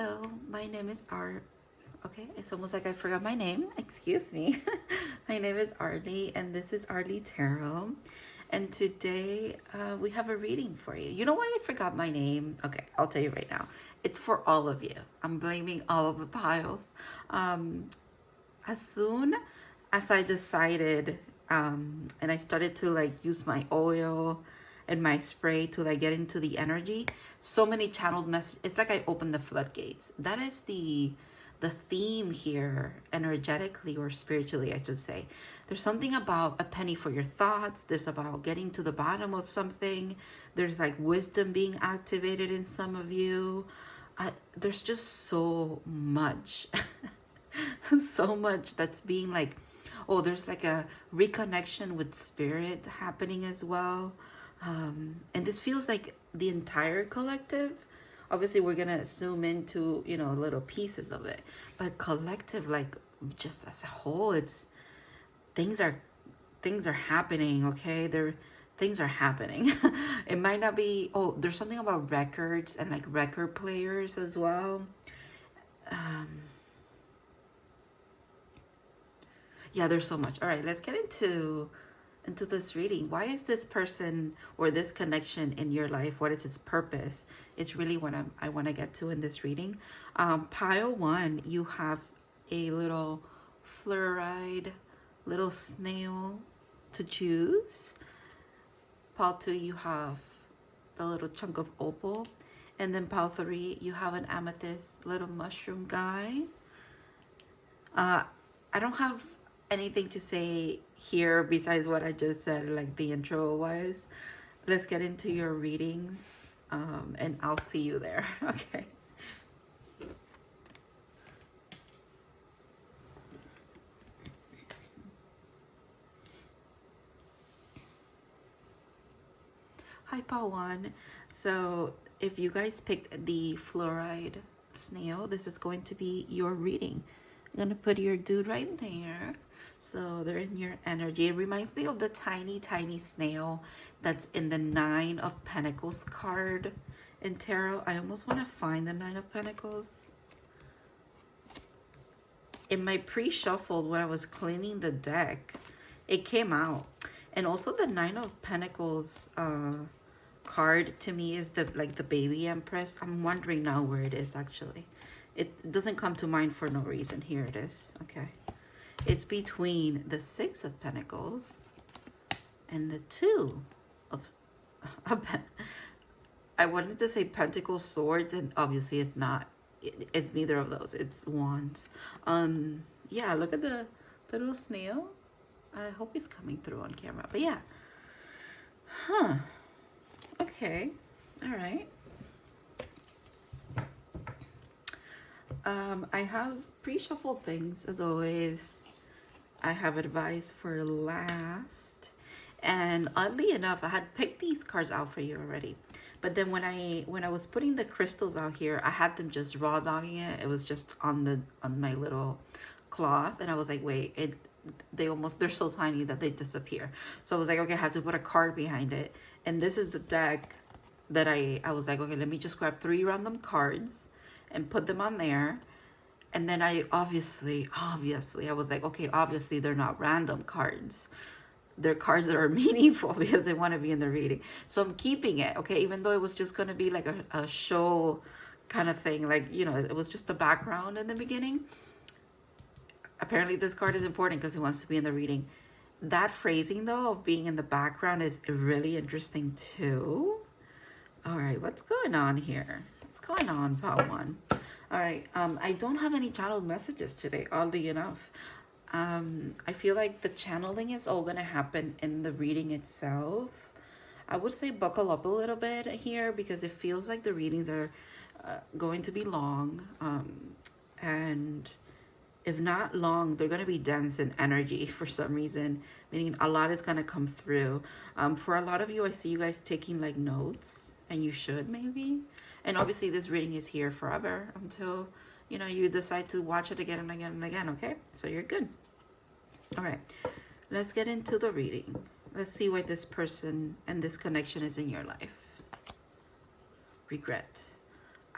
Hello, my name is Okay, it's almost like I forgot my name. Excuse me. My name is Arlie, and this is Arlie Tarot. And today we have a reading for you. You know why I forgot my name? Okay, I'll tell you right now. It's for all of you. I'm blaming all of the piles. As soon as I decided and I started to like use my oil and my spray to like get into the energy, so many channeled messages. It's like I opened the floodgates. That is the theme here, energetically or spiritually, I should say. There's something about a penny for your thoughts. There's about getting to the bottom of something. There's like wisdom being activated in some of you. There's just so much, so much that's being like, oh, there's like a reconnection with spirit happening as well. And this feels like the entire collective. Obviously, we're gonna zoom into, you know, little pieces of it, but collective, like just as a whole, it's things are happening. Okay, things are happening. It might not be. Oh, there's something about records and like record players as well. Yeah, there's so much. All right, let's get into this reading. Why is this person or this connection in your life? What is its purpose? It's really what I want to get to in this reading. Pile 1, you have a little fluoride, little snail to choose. Pile 2, you have the little chunk of opal. And then pile 3, you have an amethyst little mushroom guy. I don't have anything to say here besides what I just said, like the intro was. Let's get into your readings, and I'll see you there. Okay. Hi, Pawan. So if you guys picked the fluoride snail, this is going to be your reading. I'm gonna put your dude right there. So they're in your energy. It reminds me of the tiny, tiny snail that's in the 9 of Pentacles card in tarot. I almost want to find the 9 of Pentacles. In my pre-shuffled, when I was cleaning the deck, it came out. And also the 9 of Pentacles card to me is the baby empress. I'm wondering now where it is actually. It doesn't come to mind for no reason. Here it is. Okay. It's between the 6 of Pentacles and the 2 of I wanted to say Pentacles, Swords, and obviously it's not. It's neither of those. It's Wands. Yeah, look at the little snail. I hope it's coming through on camera. But yeah. Huh. Okay. All right. I have pre-shuffled things as always. I have advice for last, and oddly enough, I had picked these cards out for you already. But then when I was putting the crystals out here, I had them just raw dogging it. It was just on my little cloth, and I was like, wait, they're so tiny that they disappear. So I was like, okay, I have to put a card behind it. And this is the deck that I was like, okay, let me just grab 3 random cards and put them on there. And then I obviously, I was like, okay, obviously they're not random cards. They're cards that are meaningful because they want to be in the reading. So I'm keeping it, okay? Even though it was just going to be like a show kind of thing. Like, you know, it was just the background in the beginning. Apparently this card is important because it wants to be in the reading. That phrasing, though, of being in the background is really interesting, too. All right, what's going on here? What's going on, Pile 1? All right, I don't have any channeled messages today, oddly enough. I feel like the channeling is all gonna happen in the reading itself. I would say buckle up a little bit here because it feels like the readings are going to be long. And if not long, they're gonna be dense in energy for some reason, meaning a lot is gonna come through. For a lot of you, I see you guys taking like notes, and you should maybe. And obviously this reading is here forever until, you know, you decide to watch it again and again and again, okay? So you're good. All right, let's get into the reading. Let's see why this person and this connection is in your life. Regret.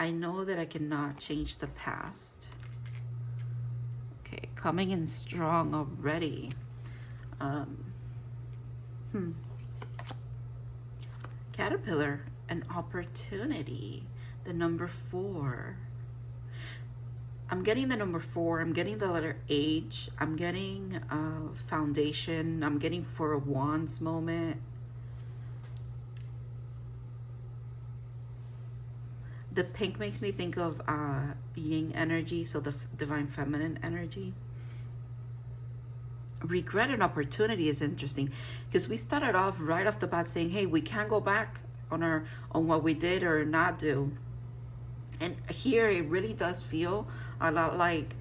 I know that I cannot change the past. Okay, coming in strong already. Caterpillar, an opportunity. The number 4. I'm getting the number 4. I'm getting the letter H. I'm getting foundation. I'm getting 4 of Wands moment. The pink makes me think of yin energy, so the divine feminine energy. Regret and opportunity is interesting because we started off right off the bat saying, hey, we can't go back on what we did or not do. And here it really does feel a lot like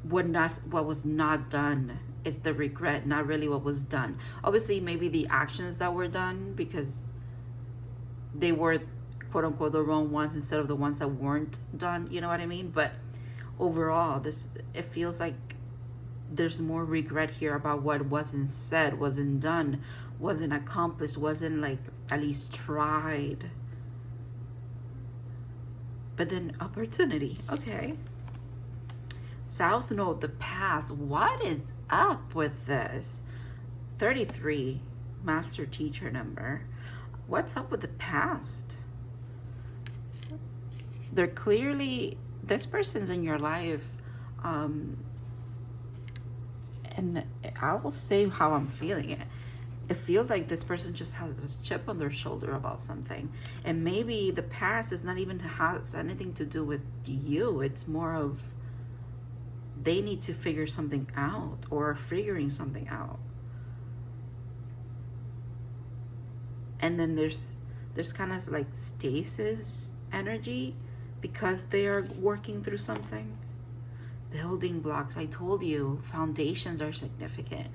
what was not done is the regret, not really what was done. Obviously, maybe the actions that were done because they were quote unquote the wrong ones instead of the ones that weren't done, you know what I mean? But overall, it feels like there's more regret here about what wasn't said, wasn't done, wasn't accomplished, wasn't like at least tried. But then opportunity, okay. South Node, the past. What is up with this? 33, master teacher number. What's up with the past? They're clearly, this person's in your life. And I will say how I'm feeling it. It feels like this person just has this chip on their shoulder about something. And maybe the past is not even has anything to do with you. It's more of they need to figure something out or figuring something out. And then there's kind of like stasis energy because they are working through something. Building blocks, I told you, foundations are significant.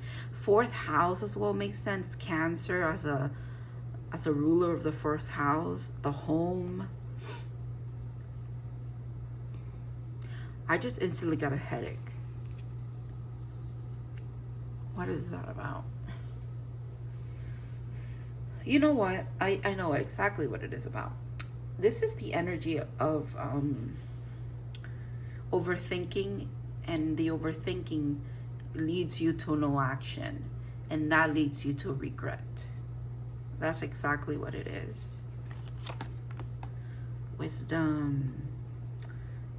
4th house as well makes sense. Cancer as a ruler of the 4th house, the home. I just instantly got a headache. What is that about? You know what? I know exactly what it is about. This is the energy of overthinking, and the overthinking leads you to no action, and that leads you to regret. That's exactly what it is. Wisdom.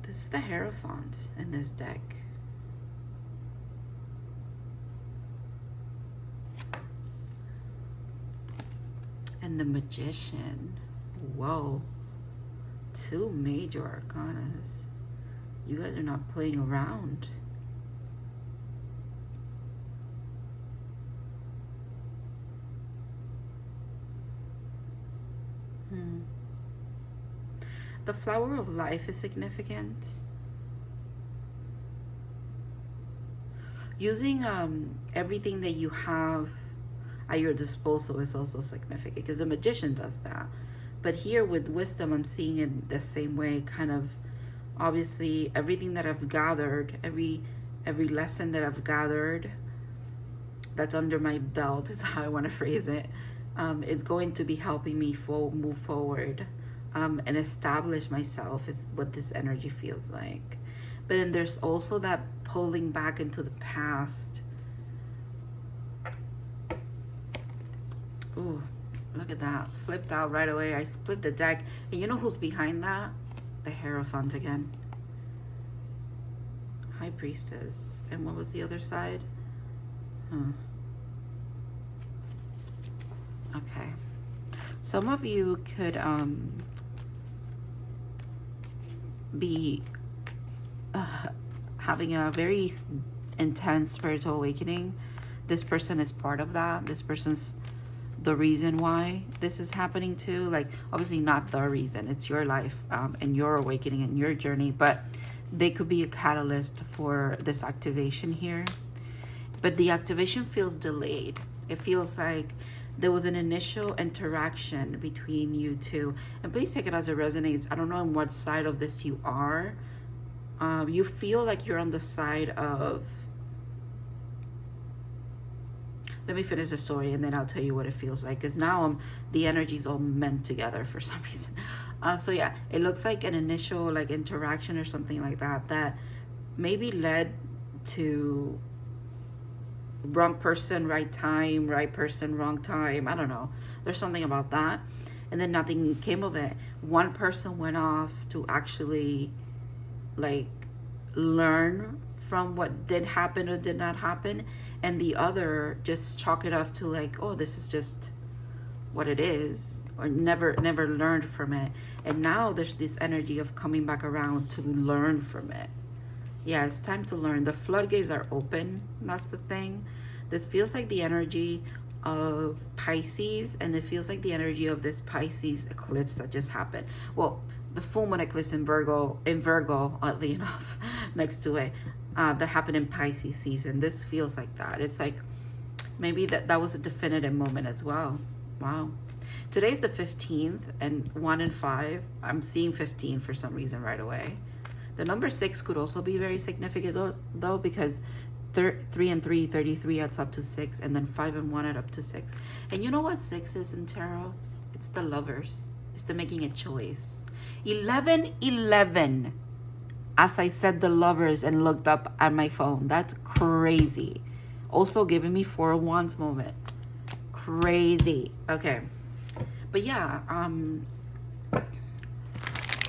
This is the Hierophant in this deck. And the Magician. Whoa. 2 major arcanas. You guys are not playing around. The flower of life is significant. Using everything that you have at your disposal is also significant because the Magician does that. But here with wisdom, I'm seeing it the same way, kind of obviously everything that I've gathered, every lesson that I've gathered that's under my belt is how I want to phrase it, is going to be helping me move forward and establish myself is what this energy feels like. But then there's also that pulling back into the past. Ooh, look at that. Flipped out right away. I split the deck. And you know who's behind that? The Hierophant again. High Priestess. And what was the other side? Okay. Some of you could be having a very intense spiritual awakening. This person is part of that. This person's the reason why this is happening too. Like, obviously not the reason. It's your life and your awakening and your journey, but they could be a catalyst for this activation here. But the activation feels delayed. It feels like there was an initial interaction between you two. And please take it as it resonates. I don't know on what side of this you are. You feel like you're on the side of... Let me finish the story and then I'll tell you what it feels like. Because now the energy's all meant together for some reason. So yeah, it looks like an initial like interaction or something like that that maybe led to wrong person, right time, right person, wrong time. I don't know. There's something about that. And then nothing came of it. One person went off to actually like learn from what did happen or did not happen, and the other just chalk it up to like, oh, this is just what it is, or never learned from it. And now there's this energy of coming back around to learn from it. Yeah, it's time to learn. The floodgates are open. That's the thing. This feels like the energy of Pisces, and it feels like the energy of this Pisces eclipse that just happened. Well, the full moon eclipse in Virgo, oddly enough, next to it, that happened in Pisces season. This feels like that. It's like maybe that was a definitive moment as well. Wow. Today's the 15th, and 1 and 5. I'm seeing 15 for some reason right away. The number 6 could also be very significant though, because 3 and 3, 33 adds up to 6, and then 5 and 1 add up to 6. And you know what 6 is in tarot? It's the lovers. It's the making a choice. 11, 11. As I said the lovers and looked up at my phone. That's crazy. Also giving me 4 of Wands moment. Crazy. Okay. But yeah,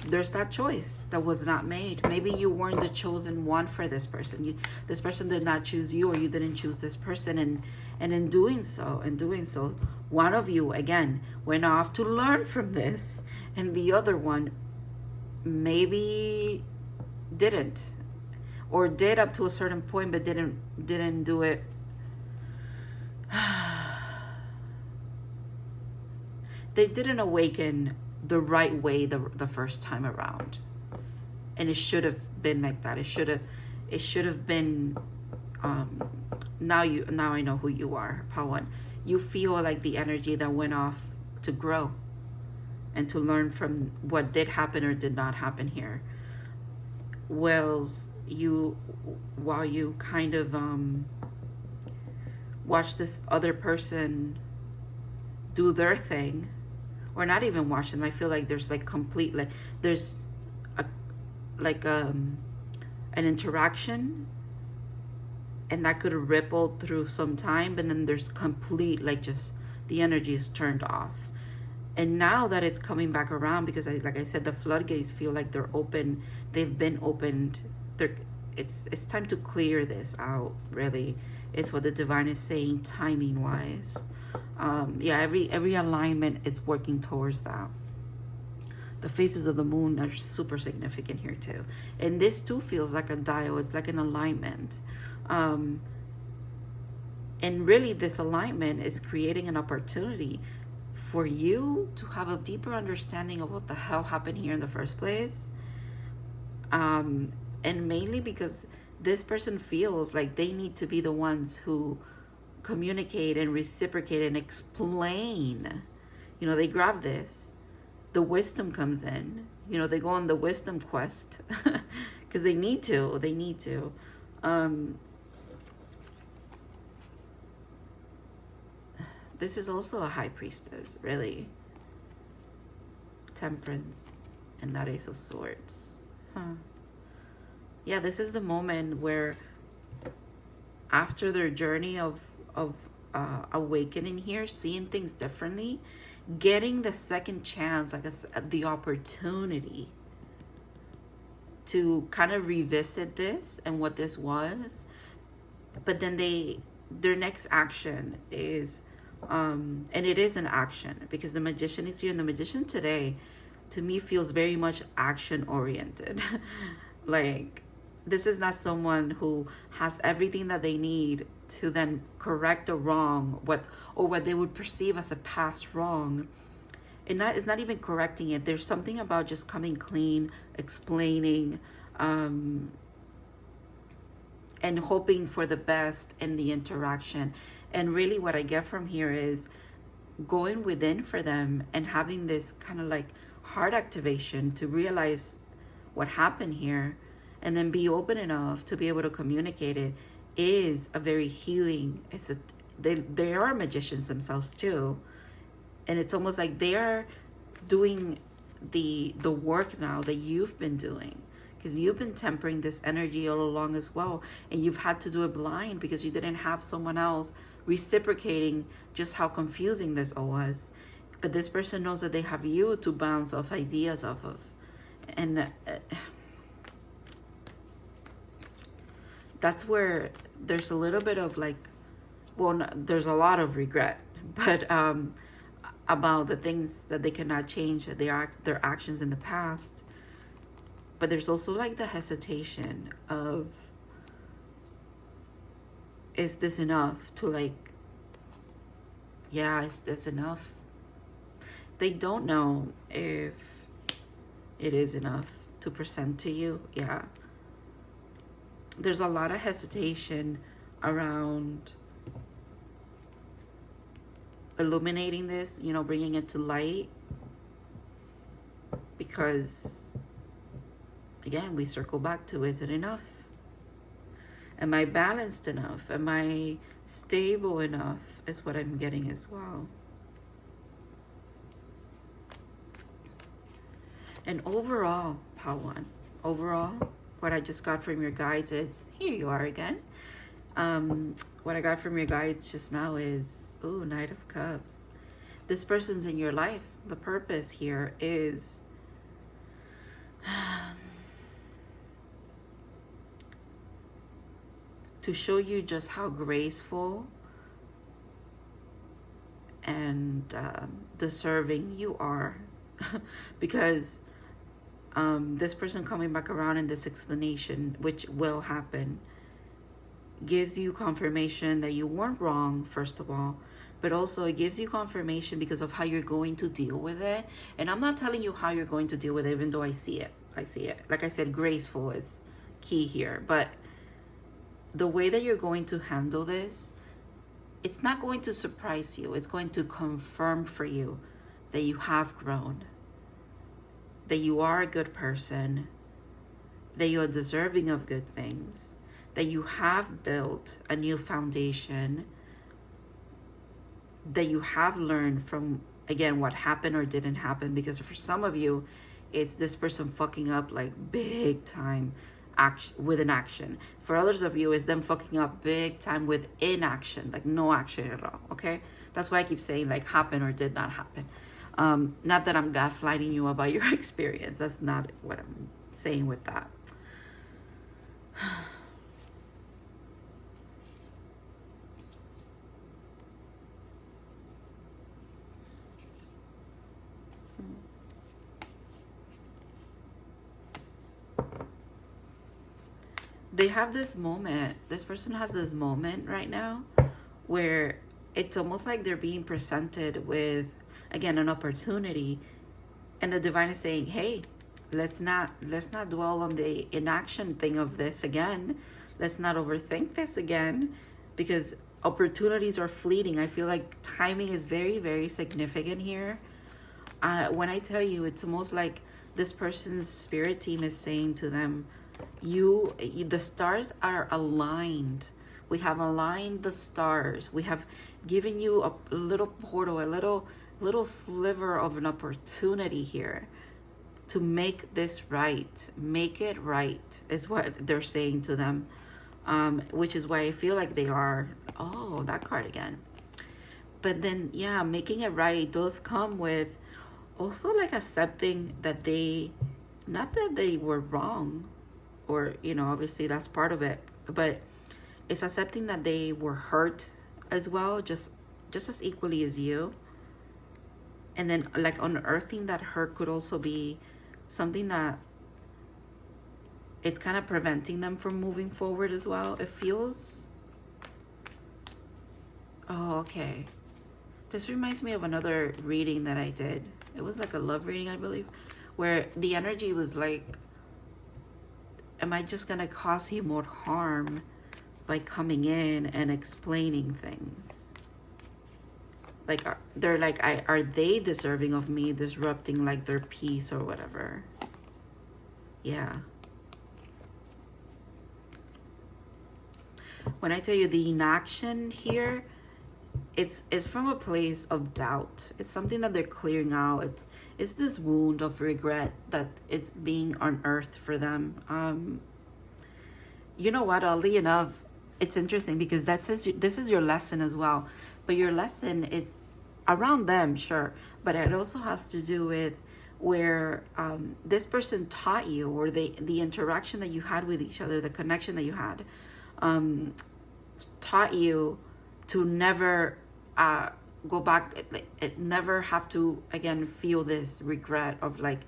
there's that choice that was not made. Maybe you weren't the chosen one for this person. This person did not choose you, or you didn't choose this person. And in doing so, one of you, again, went off to learn from this. And the other one maybe didn't. Or did up to a certain point, but didn't do it. They didn't awaken the right way the first time around, and it should have been like that. It should have been. Now I know who you are, Pawan. You feel like the energy that went off to grow and to learn from what did happen or did not happen here. While you kind of watch this other person do their thing, or not even watch them. I feel like there's like complete, like there's an interaction, and that could have rippled through some time, but then there's complete, like, just the energy is turned off. And now that it's coming back around, because like I said, the floodgates feel like they're open. They've been opened. It's time to clear this out, really. It's what the divine is saying, timing wise. Yeah, every alignment is working towards that. The phases of the moon are super significant here too, and this too feels like a dial. It's like an alignment, and really this alignment is creating an opportunity for you to have a deeper understanding of what the hell happened here in the first place, and mainly because this person feels like they need to be the ones who communicate and reciprocate and explain. You know, they grab this, the wisdom comes in, you know, they go on the wisdom quest because they need to. This is also a high priestess, really. Temperance and that Ace of Swords. Yeah, this is the moment where after their journey of awakening here, seeing things differently, getting the second chance, like the opportunity to kind of revisit this and what this was. But then their next action is, and it is an action, because the Magician is here, and the Magician today, to me, feels very much action oriented. Like, this is not someone who has everything that they need to then correct a wrong, what they would perceive as a past wrong. And that is not even correcting it. There's something about just coming clean, explaining, and hoping for the best in the interaction. And really what I get from here is going within for them and having this kind of like heart activation to realize what happened here, and then be open enough to be able to communicate it, is a very healing. They are magicians themselves too, and it's almost like they are doing the work now that you've been doing, because you've been tempering this energy all along as well, and you've had to do it blind because you didn't have someone else reciprocating just how confusing this all was. But this person knows that they have you to bounce off ideas off of. And that's where there's a little bit of like, well, no, there's a lot of regret, but about the things that they cannot change, their actions in the past. But there's also like the hesitation of, is this enough to like, yeah, is this enough? They don't know if it is enough to present to you. Yeah. There's a lot of hesitation around illuminating this, you know, bringing it to light, because again, we circle back to, is it enough? Am I balanced enough? Am I stable enough? Is what I'm getting as well. And overall, Pawan, overall, what I just got from your guides is, here you are again. What I got from your guides just now is, oh, Knight of Cups. This person's in your life. The purpose here is to show you just how graceful and deserving you are. Because this person coming back around in this explanation, which will happen, gives you confirmation that you weren't wrong, first of all, but also it gives you confirmation because of how you're going to deal with it. And I'm not telling you how you're going to deal with it, even though I see it. Like I said, graceful is key here, but the way that you're going to handle this, it's not going to surprise you. It's going to confirm for you that you have grown, that you are a good person, that you are deserving of good things, that you have built a new foundation, that you have learned from, again, what happened or didn't happen. Because for some of you, it's this person fucking up like big time with an action. For others of you, it's them fucking up big time with inaction, like no action at all. Okay, that's why I keep saying like happen or did not happen. Not that I'm gaslighting you about your experience. That's not what I'm saying with that. They have this moment, this person has this moment right now where it's almost like they're being presented with, again, an opportunity, and the divine is saying, hey, let's not dwell on the inaction thing of this again. Let's not overthink this again, because opportunities are fleeting. I feel like timing is very, very significant here. When I tell you, it's almost like this person's spirit team is saying to them, the stars are aligned. We have aligned the stars. We have given you a little portal, a little sliver of an opportunity here to make this right. Make it right is what they're saying to them, which is why I feel like they are, oh, that card again. But then, yeah, making it right does come with also like accepting that not that they were wrong, or, you know, obviously that's part of it, but it's accepting that they were hurt as well, just as equally as you. And then like unearthing that hurt could also be something that it's kind of preventing them from moving forward as well. It feels, oh, okay. This reminds me of another reading that I did. It was like a love reading, I believe, where the energy was like, am I just gonna cause you more harm by coming in and explaining things? Like, they're like, are they deserving of me disrupting like their peace or whatever? Yeah. When I tell you the inaction here, it's from a place of doubt. It's something that they're clearing out. It's this wound of regret that it's being unearthed for them. You know what, oddly enough, it's interesting because that says this is your lesson as well, but your lesson is around them, sure, but it also has to do with where this person taught you, or the interaction that you had with each other, the connection that you had, taught you to never go back, it never have to again feel this regret of like,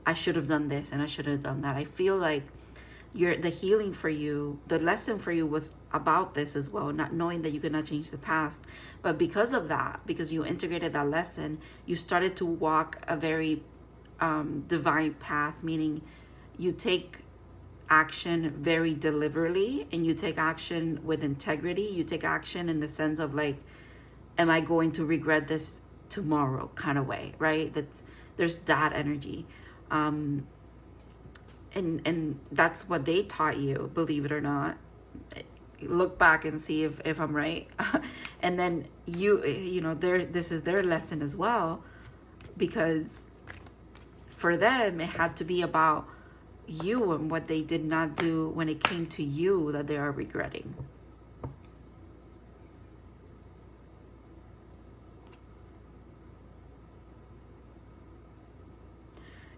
I should have done this and I should have done that. I feel like the healing for you, the lesson for you was about this as well, not knowing that you cannot change the past. But because of that, because you integrated that lesson, you started to walk a very divine path, meaning you take action very deliberately, and you take action with integrity. You take action in the sense of like, am I going to regret this tomorrow kind of way, right? There's that energy. And that's what they taught you, believe it or not. Look back and see if I'm right. And then you know, this is their lesson as well, because for them it had to be about you and what they did not do when it came to you that they are regretting.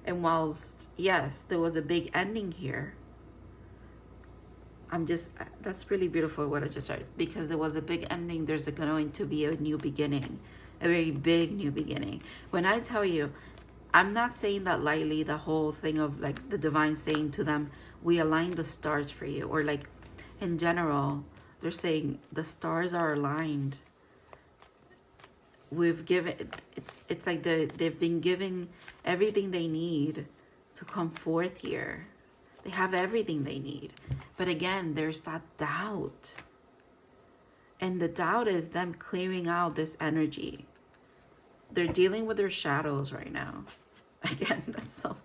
And whilst, yes, there was a big ending here, that's really beautiful what I just heard, because there was a big ending, there's going to be a new beginning, a very big new beginning. When I tell you, I'm not saying that lightly, the whole thing of like the divine saying to them, we align the stars for you, or like in general, they're saying the stars are aligned. We've given, it's like they've been given everything they need to come forth here. They have everything they need. But again, there's that doubt. And the doubt is them clearing out this energy. They're dealing with their shadows right now. Again, that's so,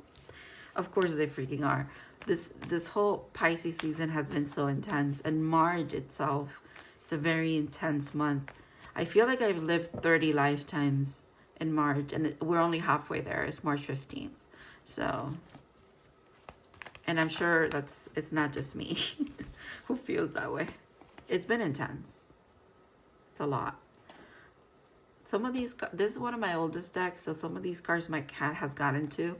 of course they freaking are. This whole Pisces season has been so intense. And March itself, it's a very intense month. I feel like I've lived 30 lifetimes in March, and we're only halfway there. It's March 15th. So, and I'm sure it's not just me who feels that way. It's been intense. It's a lot. Some of these, this is one of my oldest decks, so some of these cards my cat has gotten to.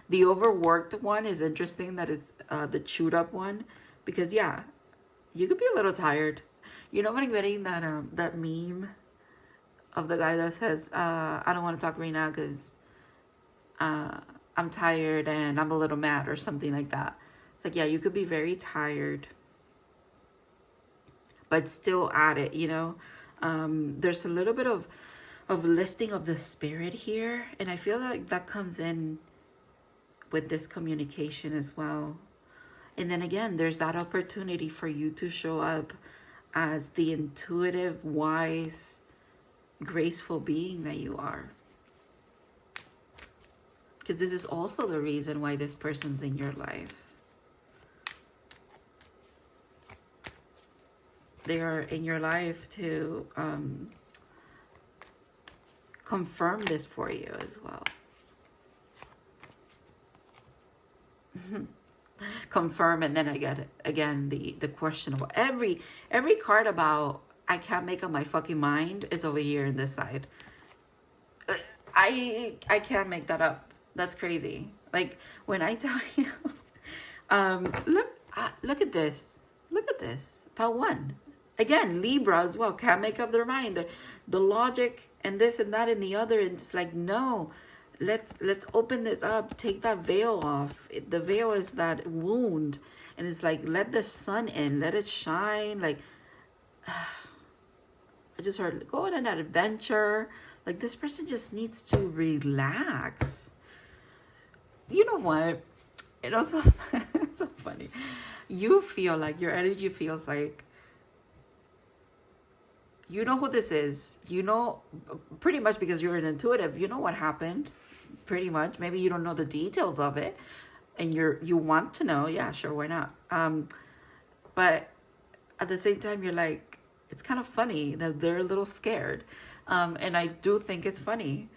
The overworked one is interesting, that it's the chewed up one, because yeah, you could be a little tired. You know what I'm getting, that meme of the guy that says, I don't want to talk right now because I'm tired and I'm a little mad, or something like that. It's like, yeah, you could be very tired, but still at it, you know. There's a little bit of lifting of the spirit here, and I feel like that comes in with this communication as well. And then again, there's that opportunity for you to show up as the intuitive, wise, graceful being that you are. Because this is also the reason why this person's in your life. They are in your life to confirm this for you as well. Confirm, and then I get again the questionable. Every card about I can't make up my fucking mind is over here in this side. I can't make that up. That's crazy. Like when I tell you, look at this. Look at this. About one. Again, Libra as well. Can't make up their mind. The logic and this and that and the other. And it's like, no. Let's open this up. Take that veil off. The veil is that wound, and it's like, let the sun in, let it shine. Like I just heard, go on an adventure. Like this person just needs to relax. You know what? It also it's so funny. You feel like your energy feels like you know who this is. You know, pretty much, because you're an intuitive. You know what happened. Pretty much. Maybe you don't know the details of it, and you want to know. Yeah, sure, why not? But at the same time, you're like, it's kind of funny that they're a little scared. And I do think it's funny.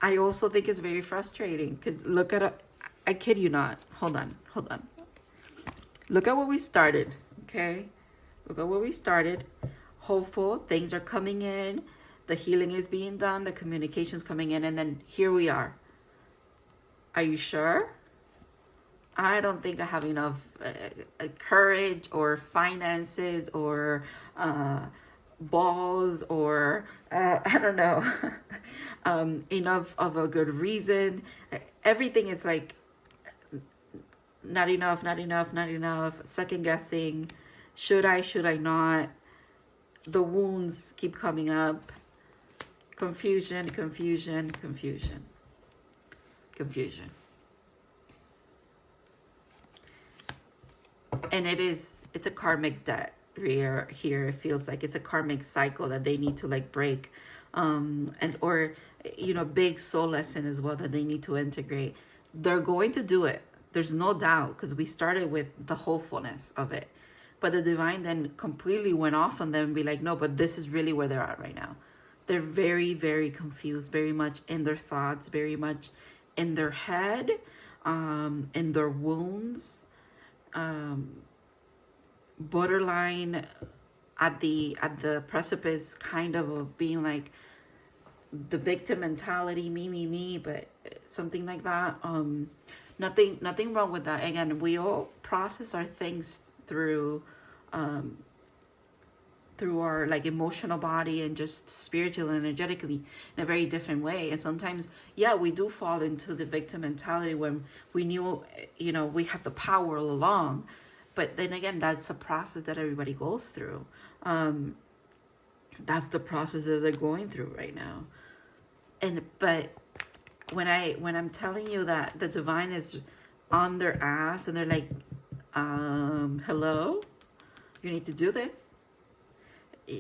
I also think it's very frustrating because look at, I kid you not. Hold on. Look at where we started, okay? Look at where we started. Hopeful, things are coming in. The healing is being done. The communication's coming in. And then here we are. Are you sure? I don't think I have enough courage or finances or balls or I don't know, enough of a good reason. Everything is like not enough, second guessing. Should I not? The wounds keep coming up. Confusion. And it's a karmic debt here. It feels like it's a karmic cycle that they need to like break. And or, you know, big soul lesson as well that they need to integrate. They're going to do it. There's no doubt, because we started with the hopefulness of it. But the divine then completely went off on them and be like, no, but this is really where they're at right now. They're very, very confused, very much in their thoughts, very much in their head, in their wounds, borderline at the precipice kind of being like the victim mentality, me, but something like that. Nothing wrong with that. Again, we all process our things through our like emotional body and just spiritual and energetically in a very different way. And sometimes, yeah, we do fall into the victim mentality when we knew, you know, we have the power all along. But then again, that's a process that everybody goes through. That's the process that they're going through right now. But when I'm telling you that the divine is on their ass and they're like, hello, you need to do this.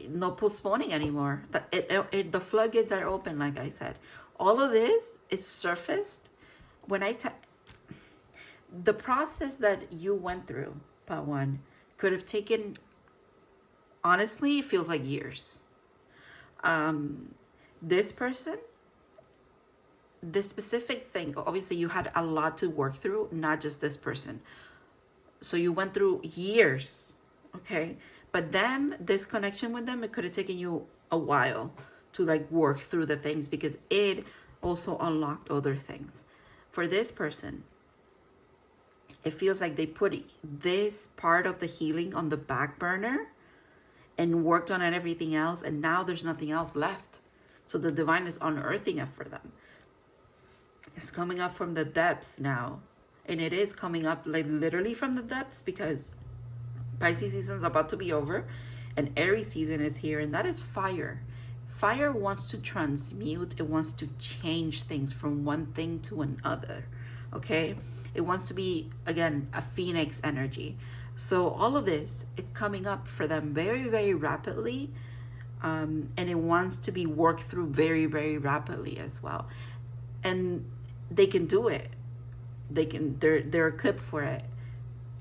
No postponing anymore. The floodgates are open, like I said. All of this is surfaced when the process that you went through, part one, could have taken, honestly, it feels like years. This person, this specific thing, obviously you had a lot to work through, not just this person. So you went through years, okay? But then this connection with them, it could have taken you a while to like work through the things because it also unlocked other things. For this person, it feels like they put this part of the healing on the back burner and worked on everything else, and now there's nothing else left. So the divine is unearthing it for them. It's coming up from the depths now. And it is coming up like literally from the depths because Pisces season is about to be over and Aries season is here, and that is fire. Fire wants to transmute. It wants to change things from one thing to another, okay? It wants to be, again, a phoenix energy. So all of this, it's coming up for them very, very rapidly, and it wants to be worked through very, very rapidly as well. And they can do it. They're equipped for it.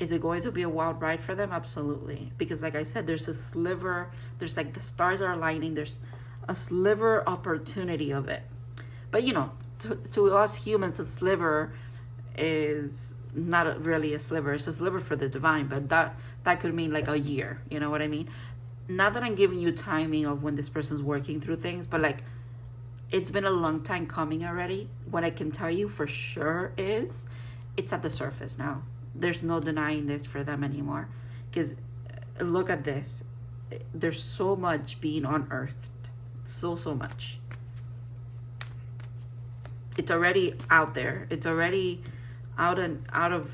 Is it going to be a wild ride for them? Absolutely. Because like I said, there's a sliver, there's like the stars are aligning, there's a sliver opportunity of it. But you know, to us humans, a sliver is not really a sliver. It's a sliver for the divine, but that could mean like a year. You know what I mean? Not that I'm giving you timing of when this person's working through things, but like it's been a long time coming already. What I can tell you for sure is it's at the surface now. There's no denying this for them anymore. Because look at this. There's so much being unearthed. So much. It's already out there. It's already out of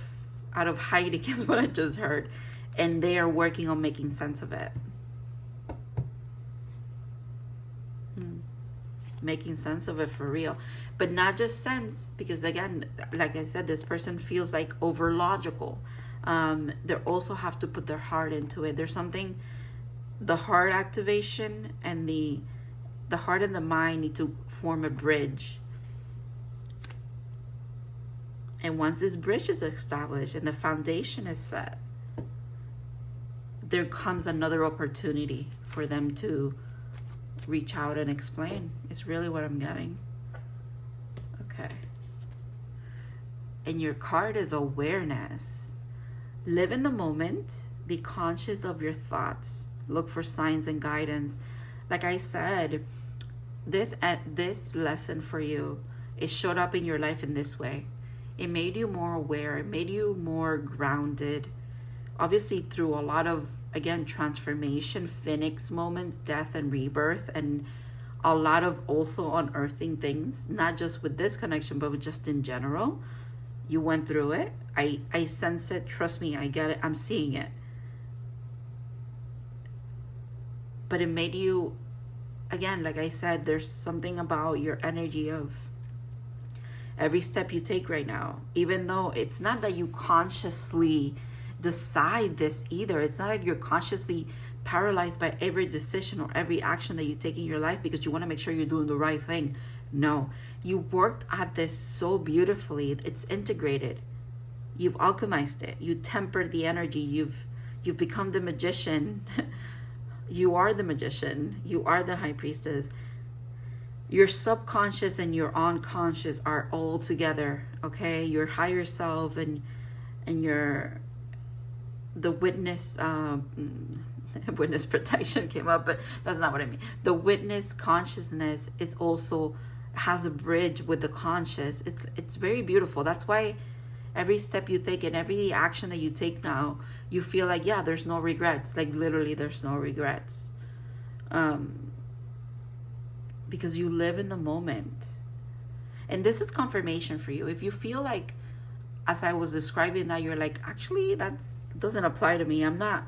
hiding is what I just heard. And they are working on making sense of it. Making sense of it for real, but not just sense, because again, like I said, this person feels like over logical. They also have to put their heart into it. There's something, the heart activation and the heart and the mind need to form a bridge. And once this bridge is established and the foundation is set, there comes another opportunity for them to reach out and explain. It's really what I'm getting. Okay. And your card is awareness. Live in the moment. Be conscious of your thoughts. Look for signs and guidance. Like I said, this lesson for you, it showed up in your life in this way. It made you more aware. It made you more grounded. Obviously through a lot of, again, transformation, phoenix moments, death and rebirth, and a lot of also unearthing things, not just with this connection, but just in general. You went through it. I sense it. Trust me, I get it. I'm seeing it. But it made you, again, like I said, there's something about your energy of every step you take right now, even though it's not that you consciously decide this either. It's not like you're consciously paralyzed by every decision or every action that you take in your life because you want to make sure you're doing the right thing. No, you worked at this so beautifully. It's integrated. You've alchemized it. You tempered the energy. You've become the magician. You are the magician. You are the high priestess. Your subconscious and your unconscious are all together. Okay, your higher self and your the witness witness protection came up, but that's not what I mean. The witness consciousness is also has a bridge with the conscious. It's very beautiful. That's why every step you take and every action that you take now, you feel like, yeah, there's no regrets. Like literally there's no regrets. Because you live in the moment. And this is confirmation for you. If you feel like, as I was describing that, you're like, actually that doesn't apply to me. I'm not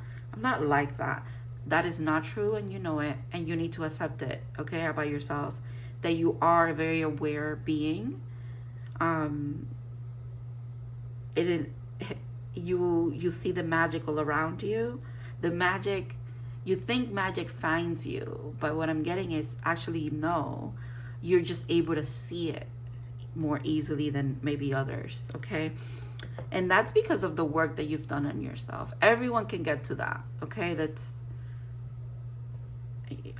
like that. That is not true, and you know it, and you need to accept it, okay, about yourself, that you are a very aware being. It is, you see the magical around you. The magic, you think magic finds you, but what I'm getting is actually no, you're just able to see it more easily than maybe others, okay? And that's because of the work that you've done on yourself. Everyone can get to that, okay?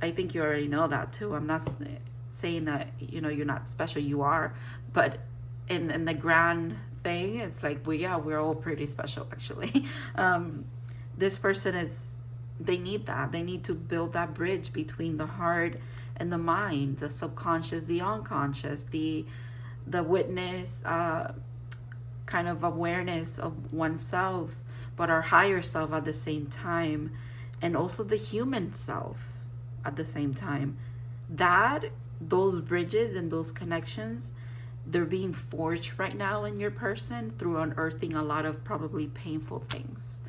I think you already know that too. I'm not saying that, you know, you're not special. You are, but in the grand thing, it's like, well, yeah, we're all pretty special actually. This person is, they need that. They need to build that bridge between the heart and the mind, the subconscious, the unconscious, the witness, kind of awareness of oneself, but our higher self at the same time, and also the human self at the same time. Those bridges and those connections, they're being forged right now in your person through unearthing a lot of probably painful things.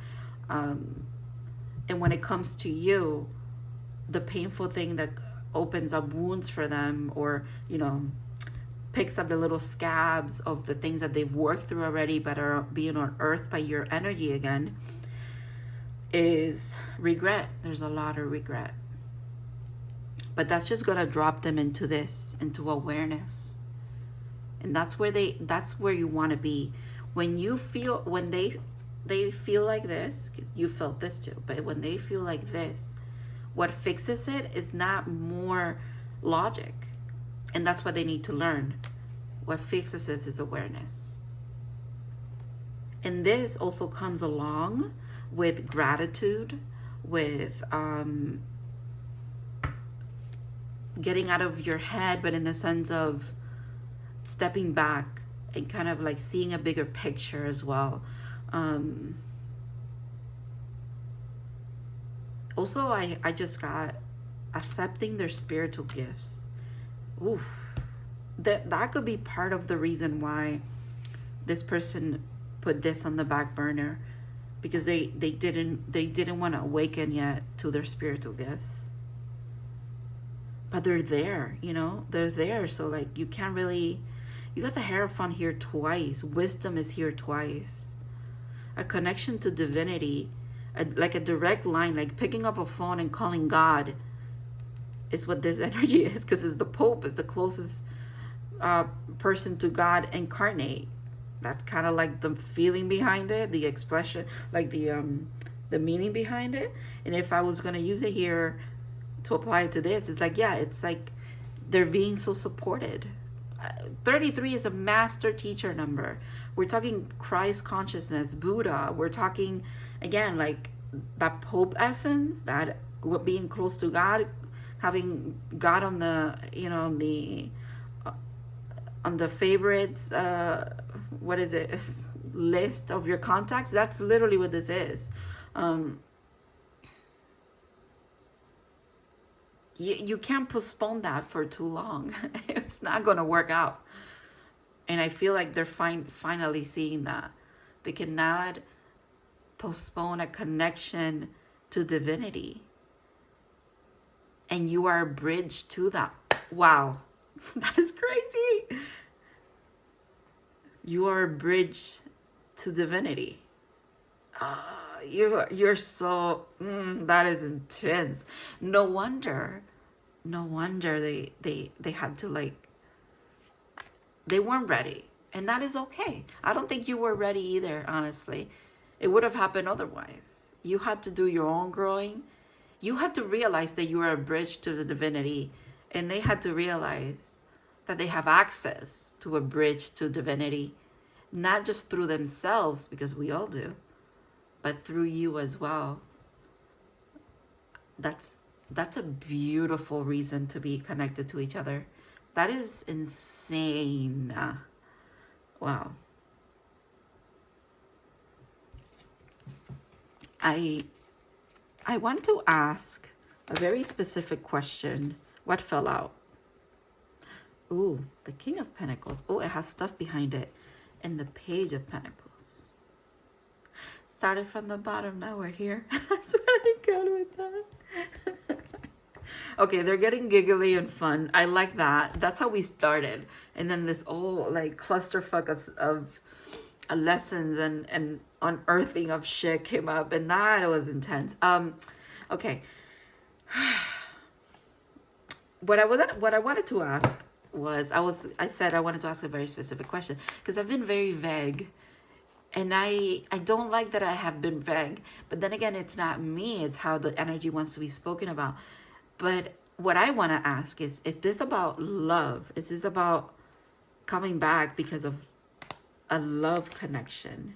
And when it comes to you, the painful thing that opens up wounds for them, or, you know, picks up the little scabs of the things that they've worked through already but are being unearthed by your energy again, is regret. There's a lot of regret. But that's just gonna drop them into awareness. And that's where you wanna be. When they feel like this, because you felt this too, but when they feel like this, what fixes it is not more logic. And that's what they need to learn. What fixes this is awareness. And this also comes along with gratitude, with getting out of your head, but in the sense of stepping back and kind of like seeing a bigger picture as well. Also, I just got accepting their spiritual gifts. Oof, that could be part of the reason why this person put this on the back burner, because they didn't want to awaken yet to their spiritual gifts. But they're there, you know, they're there. So like, you can't really, you got the Hierophant here twice. Wisdom is here twice. A connection to divinity, like a direct line, like picking up a phone and calling God, is what this energy is, because it's the Pope. It's the closest person to God incarnate. That's kind of like the feeling behind it, the expression, like the the meaning behind it. And if I was going to use it here to apply it to this, it's like, yeah, it's like they're being so supported. 33 is a master teacher number. We're talking Christ consciousness, Buddha. We're talking, again, like that Pope essence, that being close to God, having God on the, you know, on the favorites, what is it, list of your contacts. That's literally what this is. You can't postpone that for too long. It's not going to work out. And I feel like they're finally seeing that. They cannot postpone a connection to divinity. And you are a bridge to that. Wow. That is crazy. You are a bridge to divinity. You're so, that is intense. No wonder they had to, like, they weren't ready. And that is okay. I don't think you were ready either, honestly. It would have happened otherwise. You had to do your own growing. You had to realize that you were a bridge to the divinity. And they had to realize that they have access to a bridge to divinity. Not just through themselves, because we all do, but through you as well. That's a beautiful reason to be connected to each other. That is insane. Wow. I want to ask a very specific question. What fell out? Ooh, the King of Pentacles. Oh, it has stuff behind it. And the Page of Pentacles. Started from the bottom, now we're here. That's where I go with that. Okay, they're getting giggly and fun. I like that. That's how we started. And then this whole like clusterfuck of lessons and unearthing of shit came up, and that was intense. Okay. What I wanted to ask was, I said I wanted to ask a very specific question, because I've been very vague, and I don't like that I have been vague. But then again, it's not me, it's how the energy wants to be spoken about. But what I want to ask is, if this is about love, is this about coming back because of a love connection?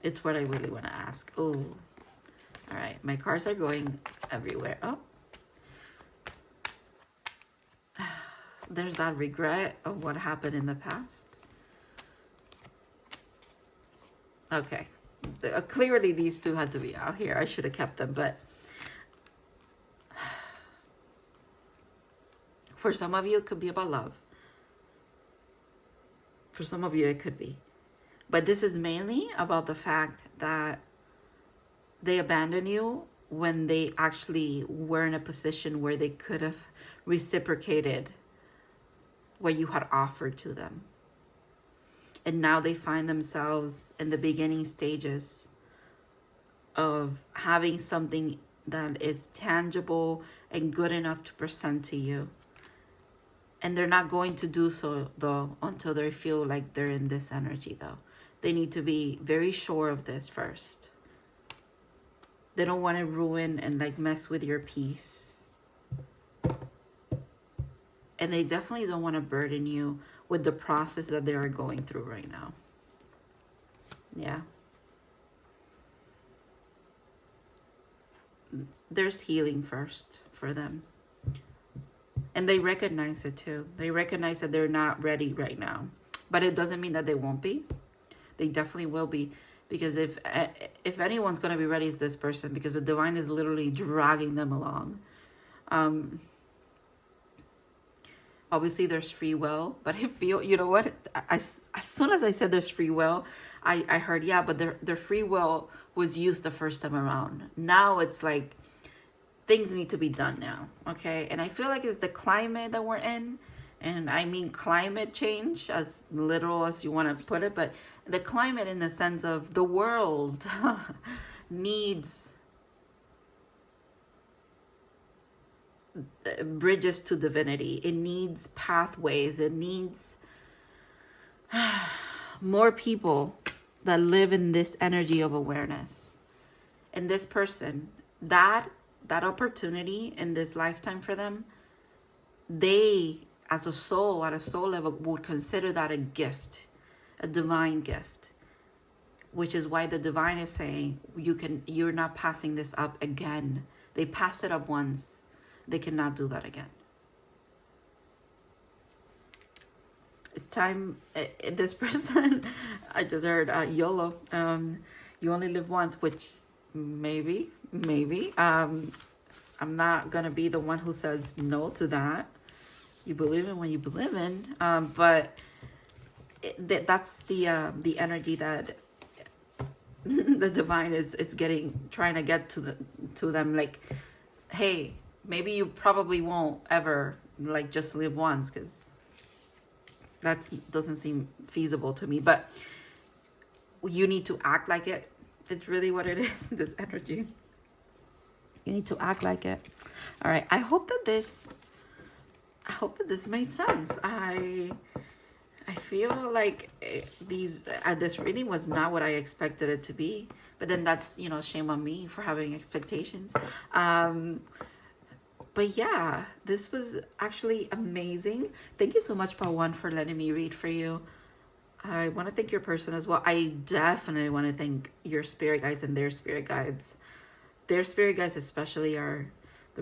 It's what I really want to ask. Oh, all right, my cards are going everywhere. Oh, there's that regret of what happened in the past. Okay, clearly these two had to be out here. I should have kept them, but for some of you, it could be about love. For some of you, it could be. But this is mainly about the fact that they abandoned you when they actually were in a position where they could have reciprocated what you had offered to them. And now they find themselves in the beginning stages of having something that is tangible and good enough to present to you. And they're not going to do so, though, until they feel like they're in this energy, though. They need to be very sure of this first. They don't want to ruin and like mess with your peace. And they definitely don't want to burden you with the process that they are going through right now. Yeah. There's healing first for them. And they recognize it too. They recognize that they're not ready right now. But it doesn't mean that they won't be. They definitely will be. Because if anyone's going to be ready, it's this person. Because the divine is literally dragging them along. Obviously, there's free will. But I feel, you know what? As soon as I said there's free will, I heard, yeah, but their free will was used the first time around. Now it's like, things need to be done now, okay? And I feel like it's the climate that we're in. And I mean climate change, as literal as you want to put it. But the climate in the sense of the world needs bridges to divinity. It needs pathways. It needs more people that live in this energy of awareness. And this person, that opportunity in this lifetime for them, they as a soul, at a soul level, would consider that a gift, a divine gift, which is why the divine is saying you're not passing this up again. They passed it up once, they cannot do that again. It's time. This person, I just heard YOLO. You only live once, which maybe. I'm not gonna be the one who says no to that. You believe in what you believe in, but that's the energy that the divine is trying to get to them. Like, hey, maybe you probably won't ever like just live once, because that doesn't seem feasible to me, but you need to act like it. It's really what it is, this energy. You need to act like it. All right, I hope that this made sense. I feel like this reading was not what I expected it to be, but then that's, you know, shame on me for having expectations. But yeah, this was actually amazing. Thank you so much, Pawan, for letting me read for you. I want to thank your person as well. I definitely want to thank your spirit guides and their spirit guides. Their spirit guides especially they're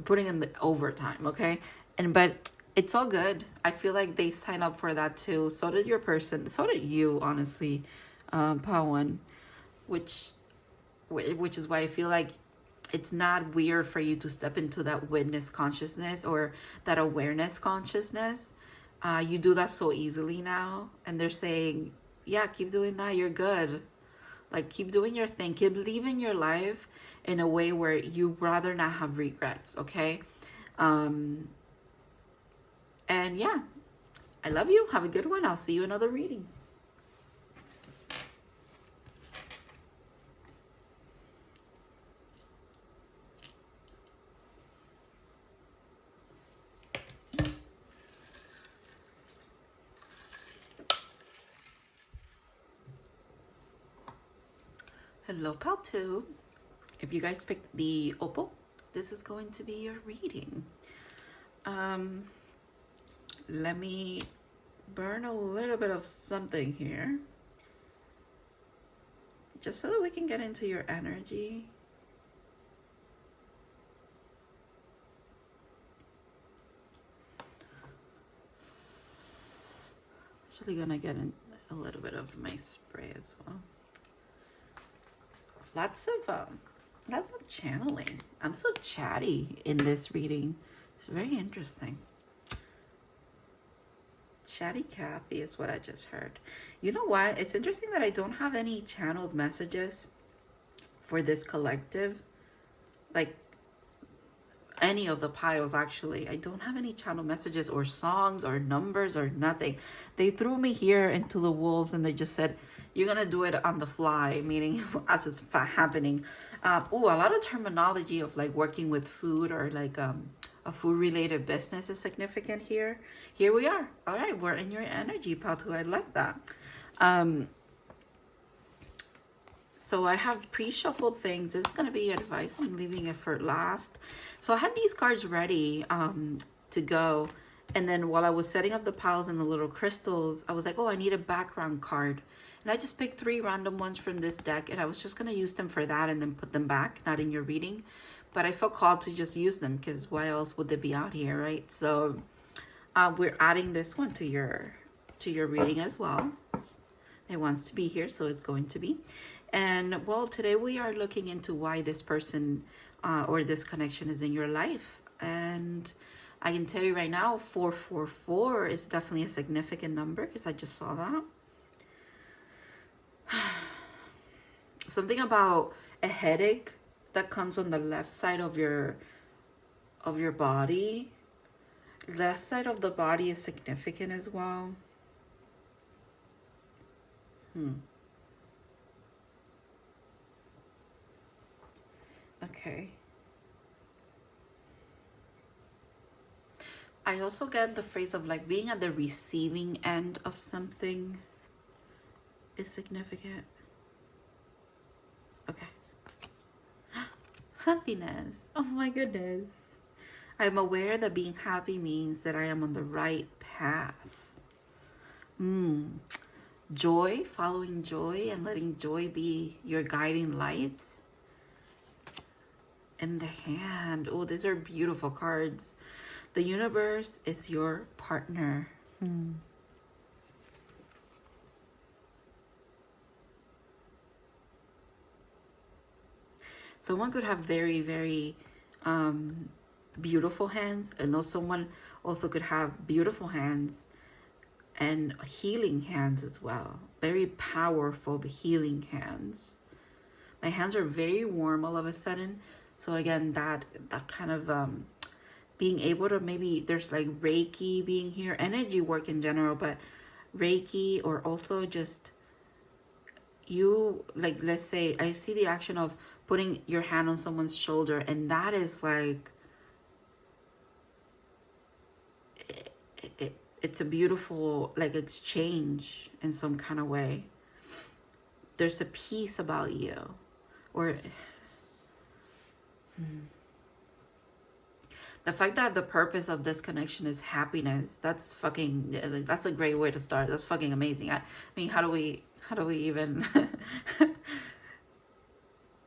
putting in the overtime, okay? But it's all good. I feel like they sign up for that too. So did your person. So did you, honestly, Pawan. Which is why I feel like it's not weird for you to step into that witness consciousness or that awareness consciousness. You do that so easily now. And they're saying, yeah, keep doing that. You're good. Like, keep doing your thing. Keep living your life in a way where you rather not have regrets, okay? And yeah, I love you. Have a good one. I'll see you in other readings. Hello, pal 2. If you guys picked the opal, this is going to be your reading. Let me burn a little bit of something here, just so that we can get into your energy. Actually gonna get in a little bit of my spray as well. Lots of channeling. I'm so chatty in this reading. It's very interesting. Chatty Cathy is what I just heard. You know what? It's interesting that I don't have any channeled messages for this collective. Like, any of the piles, actually. I don't have any channel messages or songs or numbers or nothing. They threw me here into the wolves and they just said, you're gonna do it on the fly, meaning as it's happening. A lot of terminology of like working with food or like a food related business is significant here. Here we are. All right, we're in your energy, Patu. I like that. So I have pre-shuffled things. This is going to be advice. I'm leaving it for last. So I had these cards ready to go. And then while I was setting up the piles and the little crystals, I was like, oh, I need a background card. And I just picked 3 random ones from this deck. And I was just going to use them for that and then put them back, not in your reading. But I felt called to just use them because why else would they be out here, right? So we're adding this one to your reading as well. It wants to be here, so it's going to be. And well, today we are looking into why this person or this connection is in your life. And I can tell you right now, 444 is definitely a significant number because I just saw that. Something about a headache that comes on the left side of your body. Left side of the body is significant as well. Okay. I also get the phrase of like being at the receiving end of something is significant. Okay. Happiness. Oh my goodness. I'm aware that being happy means that I am on the right path. Joy, following joy and letting joy be your guiding light. And the hand. Oh, these are beautiful cards. The universe is your partner. Someone could have very, very beautiful hands, and also someone also could have beautiful hands and healing hands as well. Very powerful healing hands. My hands are very warm all of a sudden. So again, that kind of being able to, maybe there's like Reiki being here, energy work in general, but Reiki, or also just you, like, let's say I see the action of putting your hand on someone's shoulder, and that is like it's a beautiful like exchange in some kind of way. There's a peace about you, or the fact that the purpose of this connection is happiness. That's a great way to start. That's fucking amazing. I mean, how do we even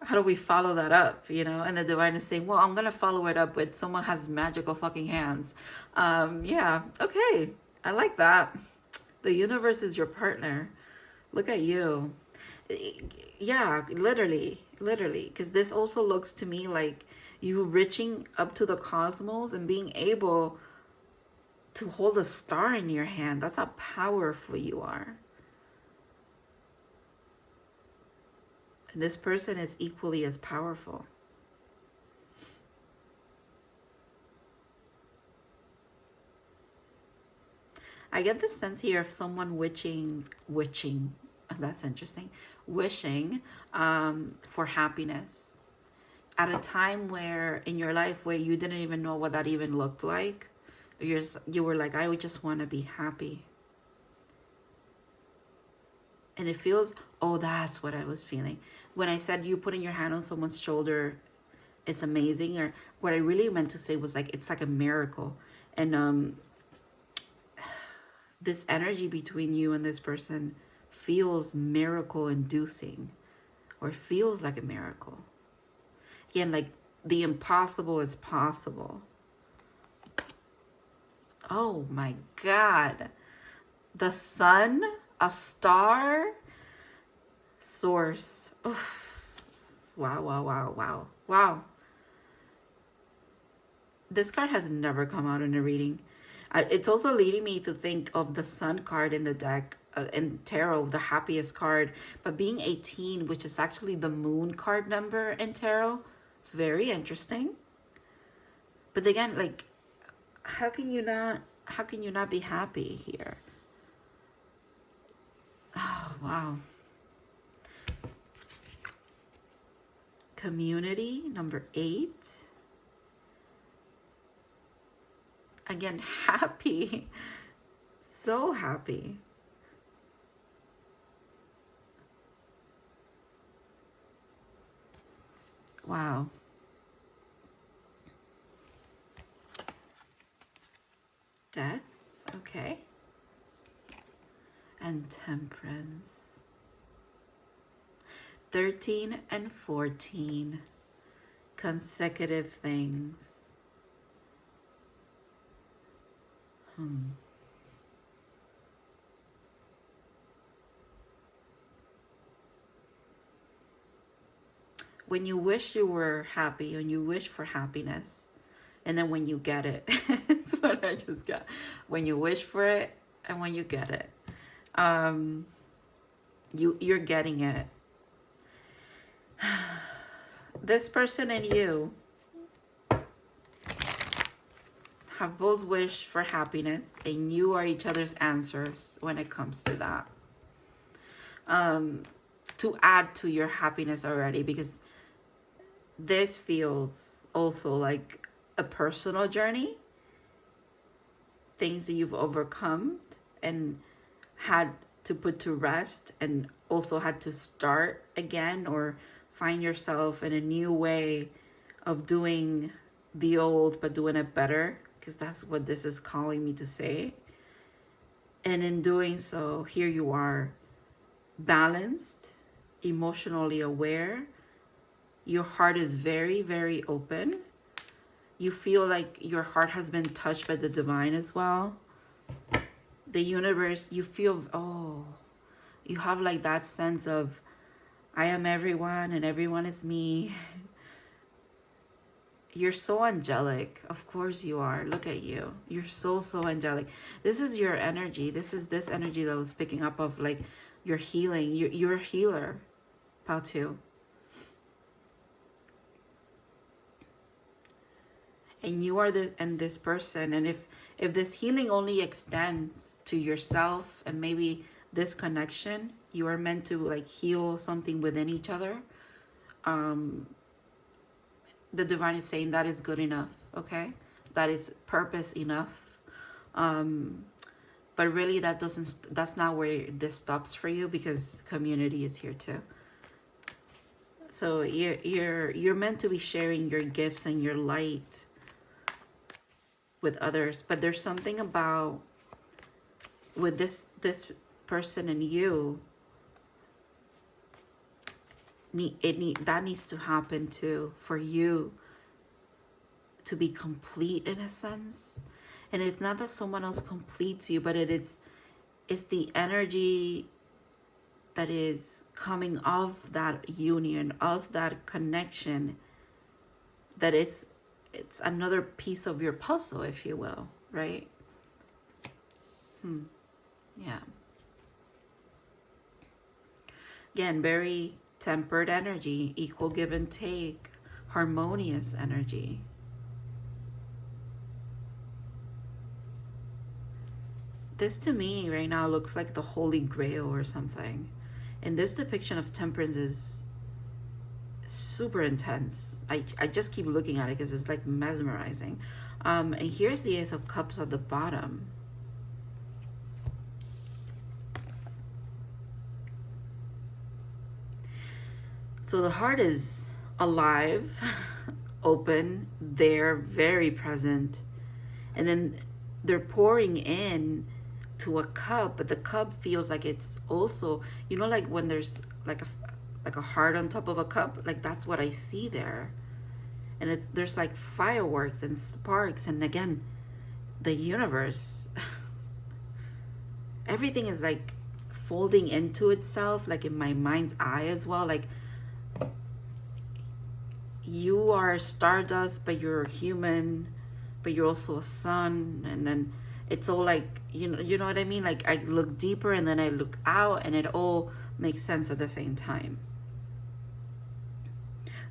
how do we follow that up, you know? And the divine is saying, well, I'm gonna follow it up with someone has magical fucking hands. Yeah, okay, I like that. The universe is your partner. Look at you. Yeah, literally, because this also looks to me like you reaching up to the cosmos and being able to hold a star in your hand. That's how powerful you are. And this person is equally as powerful. I get the sense here of someone wishing, that's interesting, wishing for happiness at a time where in your life where you didn't even know what that even looked like. You were like, I would just want to be happy. And it feels, oh, that's what I was feeling. When I said you putting your hand on someone's shoulder, it's amazing. Or what I really meant to say was like, it's like a miracle. And this energy between you and this person feels miracle inducing, or feels like a miracle. Again, like the impossible is possible. Oh my God. The sun, a star, source. Oof. Wow. This card has never come out in a reading. It's also leading me to think of the sun card in the deck, in tarot, the happiest card, but being 18, which is actually the moon card number in tarot. Very interesting. But again, like, how can you not be happy here? Oh, wow. Community, number 8. Again, happy. So happy. Wow. Death, okay. And Temperance. 13 and 14. Consecutive things. When you wish you were happy, when you wish for happiness, and then when you get it, it's what I just got. When you wish for it and when you get it, you're getting it. This person and you have both wished for happiness, and you are each other's answers when it comes to that. To add to your happiness already, because this feels also like a personal journey. Things that you've overcome and had to put to rest, and also had to start again or find yourself in a new way of doing the old but doing it better, because that's what this is calling me to say. And in doing so, here you are, balanced, emotionally aware. Your heart is very, very open. You feel like your heart has been touched by the divine as well. The universe, you feel, oh, you have like that sense of, I am everyone and everyone is me. You're so angelic. Of course you are. Look at you. You're so, so angelic. This is your energy. This is this energy that I was picking up of, like, your healing. You're a healer, Pao. And you are this person. And if this healing only extends to yourself and maybe this connection, you are meant to like heal something within each other. The divine is saying that is good enough, okay? That is purpose enough. But really that's not where this stops for you, because community is here too. So you're meant to be sharing your gifts and your light with others. But there's something about with this person and you, that needs to happen too, for you to be complete in a sense. And it's not that someone else completes you, but it's the energy that is coming of that union, of that connection, that it's another piece of your puzzle, if you will, right? Yeah. Again, very tempered energy, equal give and take, harmonious energy. This to me right now looks like the Holy Grail or something. And this depiction of temperance is super intense. I just keep looking at it because it's like mesmerizing. And here's the Ace of Cups at the bottom. So the heart is alive, open, they're very present. And then they're pouring in to a cup, but the cup feels like it's also, you know, like when there's like a heart on top of a cup, like that's what I see there. And there's like fireworks and sparks, and again, the universe, everything is like folding into itself, like in my mind's eye as well. Like, you are stardust, but you're human, but you're also a sun. And then it's all like, you know what I mean? Like, I look deeper and then I look out, and it all makes sense at the same time.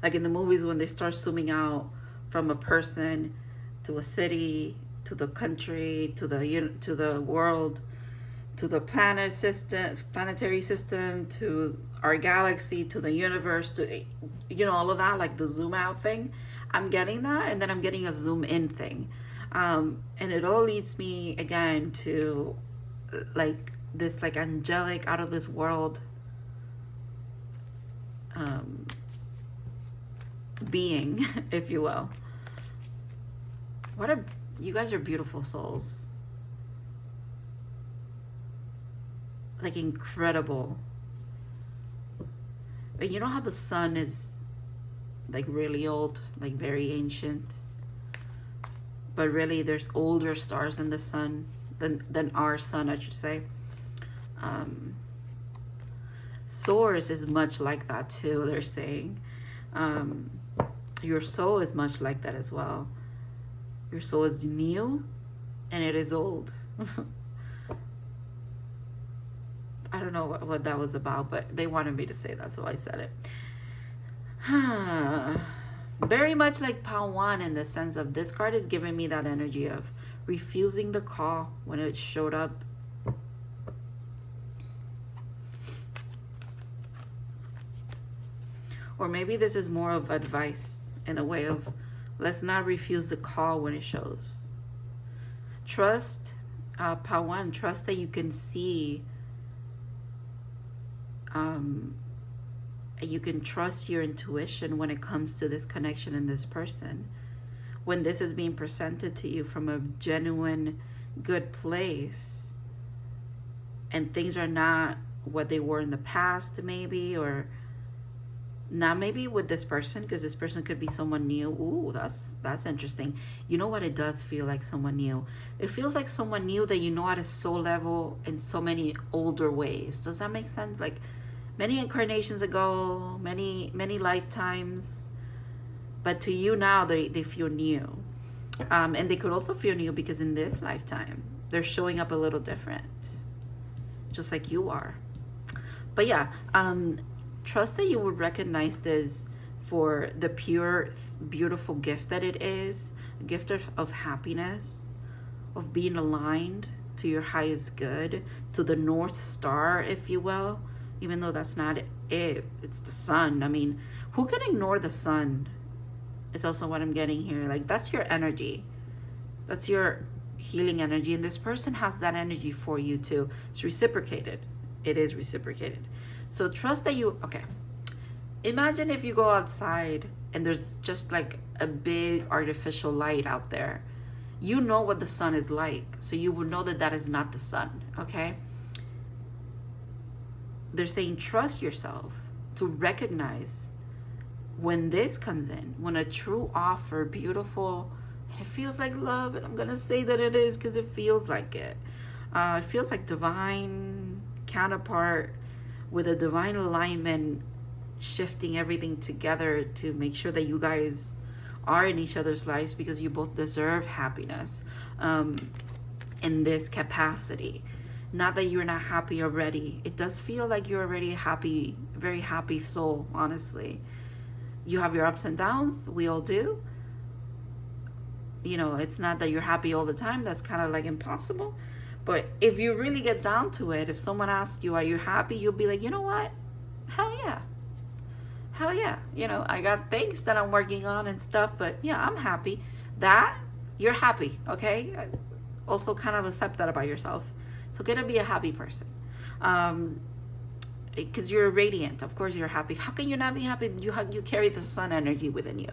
Like in the movies when they start zooming out from a person to a city, to the country, to the world, to the planetary system, to our galaxy, to the universe, to, you know, all of that, like the zoom out thing. I'm getting that, and then I'm getting a zoom in thing. And it all leads me again to like this like angelic, out of this world being, if you will. You guys are beautiful souls. Like incredible. But you know how the sun is like really old, like very ancient, but really there's older stars than the sun, than our sun, I should say. Source is much like that too, they're saying. Your soul is much like that as well. Your soul is new and it is old. I don't know what that was about, but they wanted me to say that, so I said it. Very much like Pawan, in the sense of this card is giving me that energy of refusing the call when it showed up. Or maybe this is more of advice in a way of, let's not refuse the call when it shows. Trust, Pawan, trust that you can see you can trust your intuition when it comes to this connection and this person. When this is being presented to you from a genuine good place, and things are not what they were in the past, maybe, or not maybe with this person, because this person could be someone new. Ooh, that's interesting. You know what? It does feel like someone new. It feels like someone new that you know at a soul level in so many older ways. Does that make sense? Like many incarnations ago, many lifetimes, but to you now they feel new. And they could also feel new because in this lifetime they're showing up a little different, just like you are. But yeah, trust that you will recognize this for the pure, beautiful gift that it is. A gift of happiness, of being aligned to your highest good, to the North Star, if you will. Even though that's not it, it's the sun. I mean, who can ignore the sun? It's also what I'm getting here. Like, that's your energy. That's your healing energy. And this person has that energy for you too. It's reciprocated. It is reciprocated. So trust that you, okay. Imagine if you go outside and there's just like a big artificial light out there. You know what the sun is like. So you would know that that is not the sun, okay? They're saying trust yourself to recognize when this comes in, when a true offer, beautiful, it feels like love, and I'm gonna say that it is because it feels like it. It feels like divine counterpart with a divine alignment, shifting everything together to make sure that you guys are in each other's lives, because you both deserve happiness in this capacity. Not that you're not happy already. It does feel like you're already a happy, very happy soul, honestly. You have your ups and downs. We all do. You know, it's not that you're happy all the time. That's kind of like impossible. But if you really get down to it, if someone asks you, are you happy? You'll be like, you know what? Hell yeah. Hell yeah. You know, I got things that I'm working on and stuff, but yeah, I'm happy. That, you're happy, okay? Also kind of accept that about yourself. So get to be a happy person. Because you're radiant. Of course you're happy. How can you not be happy? You carry the sun energy within you.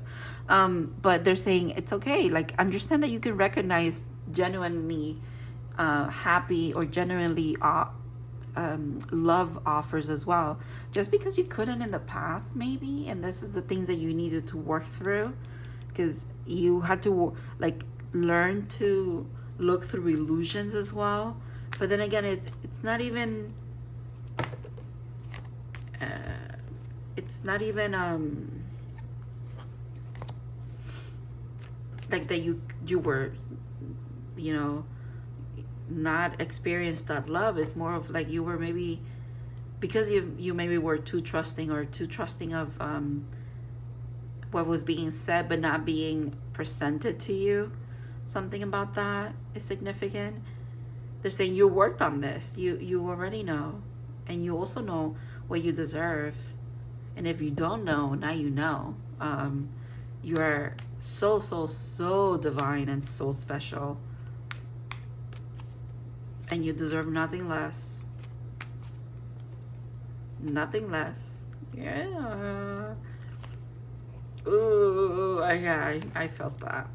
But they're saying it's okay. Like, understand that you can recognize genuinely happy or genuinely love offers as well. Just because you couldn't in the past, maybe, and this is the things that you needed to work through, because you had to like learn to look through illusions as well. But then again, it's not even like that you were, you know, not experienced that love. It's more of like you were maybe, because you maybe were too trusting of what was being said but not being presented to you. Something about that is significant. They're saying you worked on this. You already know, and you also know what you deserve. And if you don't know, now you know. You are so divine and so special, and you deserve nothing less. Nothing less. Yeah. Ooh, yeah, I felt that.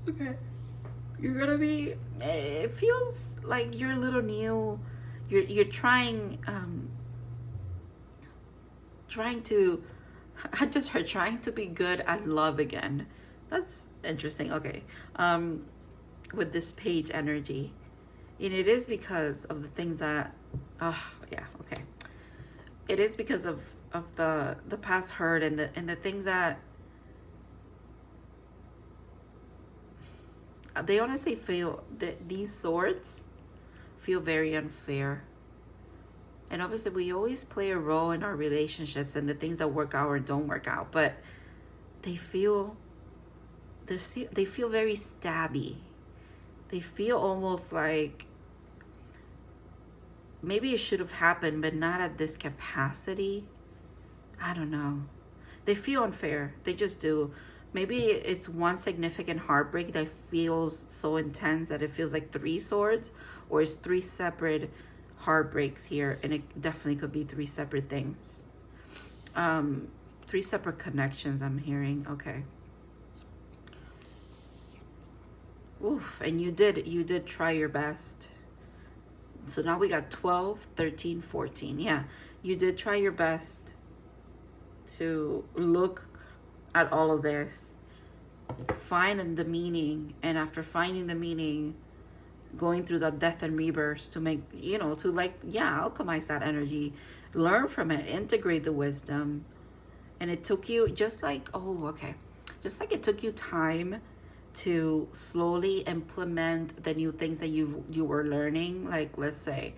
Okay. You're gonna be, it feels like you're a little new. You're trying to, I just heard trying to be good at love again. That's interesting. Okay. With this page energy, and it is because of the things that, yeah, okay. It is because of the past hurt and the things that they honestly feel that these swords feel very unfair. And obviously we always play a role in our relationships and the things that work out or don't work out, but they feel very stabby. They feel almost like maybe it should have happened, but not at this capacity. I don't know. They feel unfair. They just do. Maybe it's one significant heartbreak that feels so intense that it feels like 3 swords, or it's 3 separate heartbreaks here, and it definitely could be 3 separate things. 3 separate connections I'm hearing. Okay. Oof, and you did try your best. So now we got 12, 13, 14. Yeah, you did try your best to look at all of this, find the meaning, and after finding the meaning, going through that death and rebirth to make, you know, to like, yeah, alchemize that energy, learn from it, integrate the wisdom. And it took you just like, oh, okay, just like it took you time to slowly implement the new things that you were learning. Like, let's say,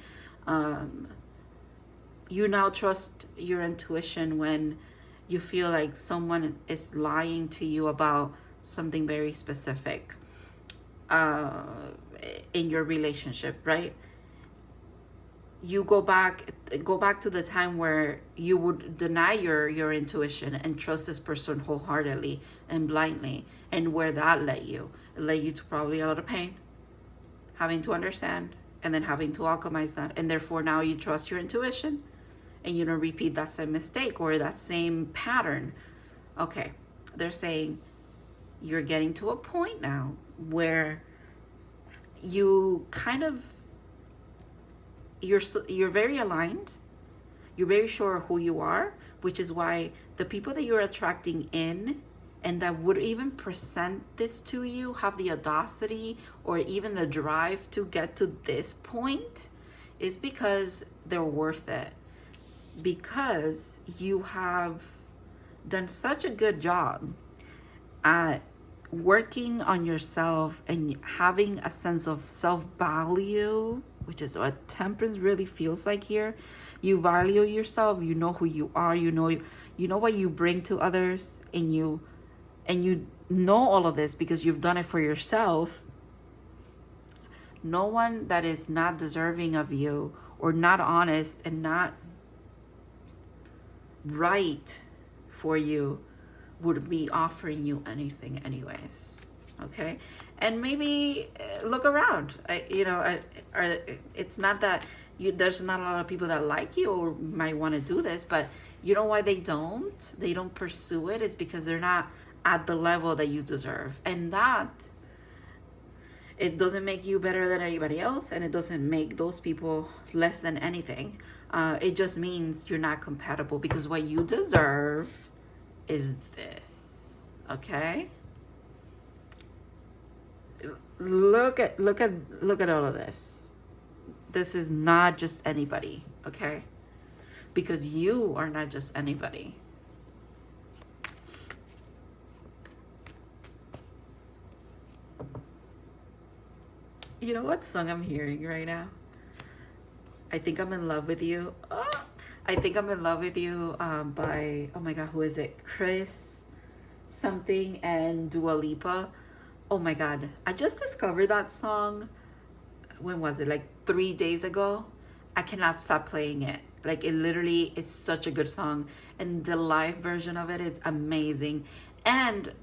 you now trust your intuition when you feel like someone is lying to you about something very specific in your relationship, right? You go back to the time where you would deny your intuition and trust this person wholeheartedly and blindly, and where that led you. It led you to probably a lot of pain, having to understand, and then having to alchemize that, and therefore now you trust your intuition and you don't repeat that same mistake or that same pattern. Okay, they're saying you're getting to a point now where you kind of, you're very aligned, you're very sure of who you are, which is why the people that you're attracting in and that would even present this to you have the audacity or even the drive to get to this point, is because they're worth it, because you have done such a good job at working on yourself and having a sense of self-value, which is what temperance really feels like here. You value yourself, you know who you are, you know what you bring to others, and you know all of this because you've done it for yourself. No one that is not deserving of you or not honest and not right for you would be offering you anything anyways. Okay, and maybe look around. It's not that there's not a lot of people that like you or might want to do this, but you know why they don't pursue it is because they're not at the level that you deserve. And that, it doesn't make you better than anybody else, and it doesn't make those people less than anything. It just means you're not compatible, because what you deserve is this. Okay, look at all of this. This is not just anybody, okay? Because you are not just anybody. You know what song I'm hearing right now? I Think I'm in Love with You. Oh, I Think I'm in Love with You by, oh my God, who is it? Chris something and Dua Lipa. Oh my God, I just discovered that song. When was it? Like 3 days ago. I cannot stop playing it. Like, it literally is such a good song, and the live version of it is amazing. And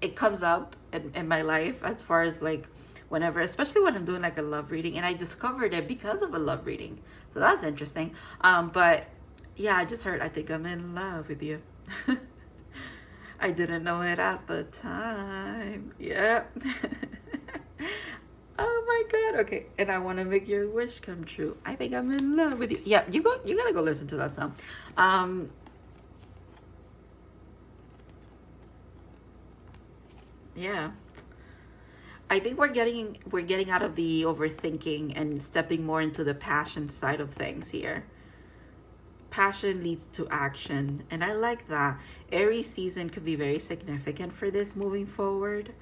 it comes up in my life as far as like whenever, especially when I'm doing like a love reading, and I discovered it because of a love reading. So that's interesting. But yeah, I just heard I Think I'm in Love with You. I didn't know it at the time. Yeah. Oh my God. Okay. And I want to make your wish come true. I think I'm in love with you. Yeah, you gotta go listen to that song. Yeah. I think we're getting out of the overthinking and stepping more into the passion side of things here. Passion leads to action, and I like that. Aries season could be very significant for this moving forward.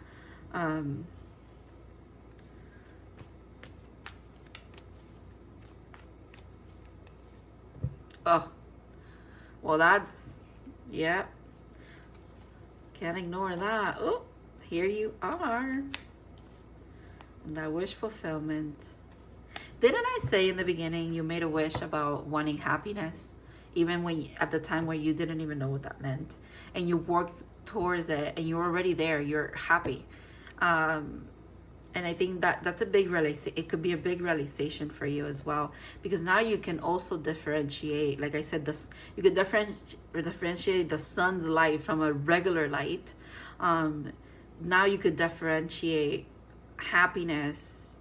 Oh, well, that's, yeah, can't ignore that. Oh, here you are. And that wish fulfillment. Didn't I say in the beginning you made a wish about wanting happiness, even when at the time where you didn't even know what that meant, and you worked towards it and you're already there, you're happy. And I think that that's a big realization. It could be a big realization for you as well, because now you can also differentiate, like I said, this, you could differentiate the sun's light from a regular light. Now you could differentiate happiness,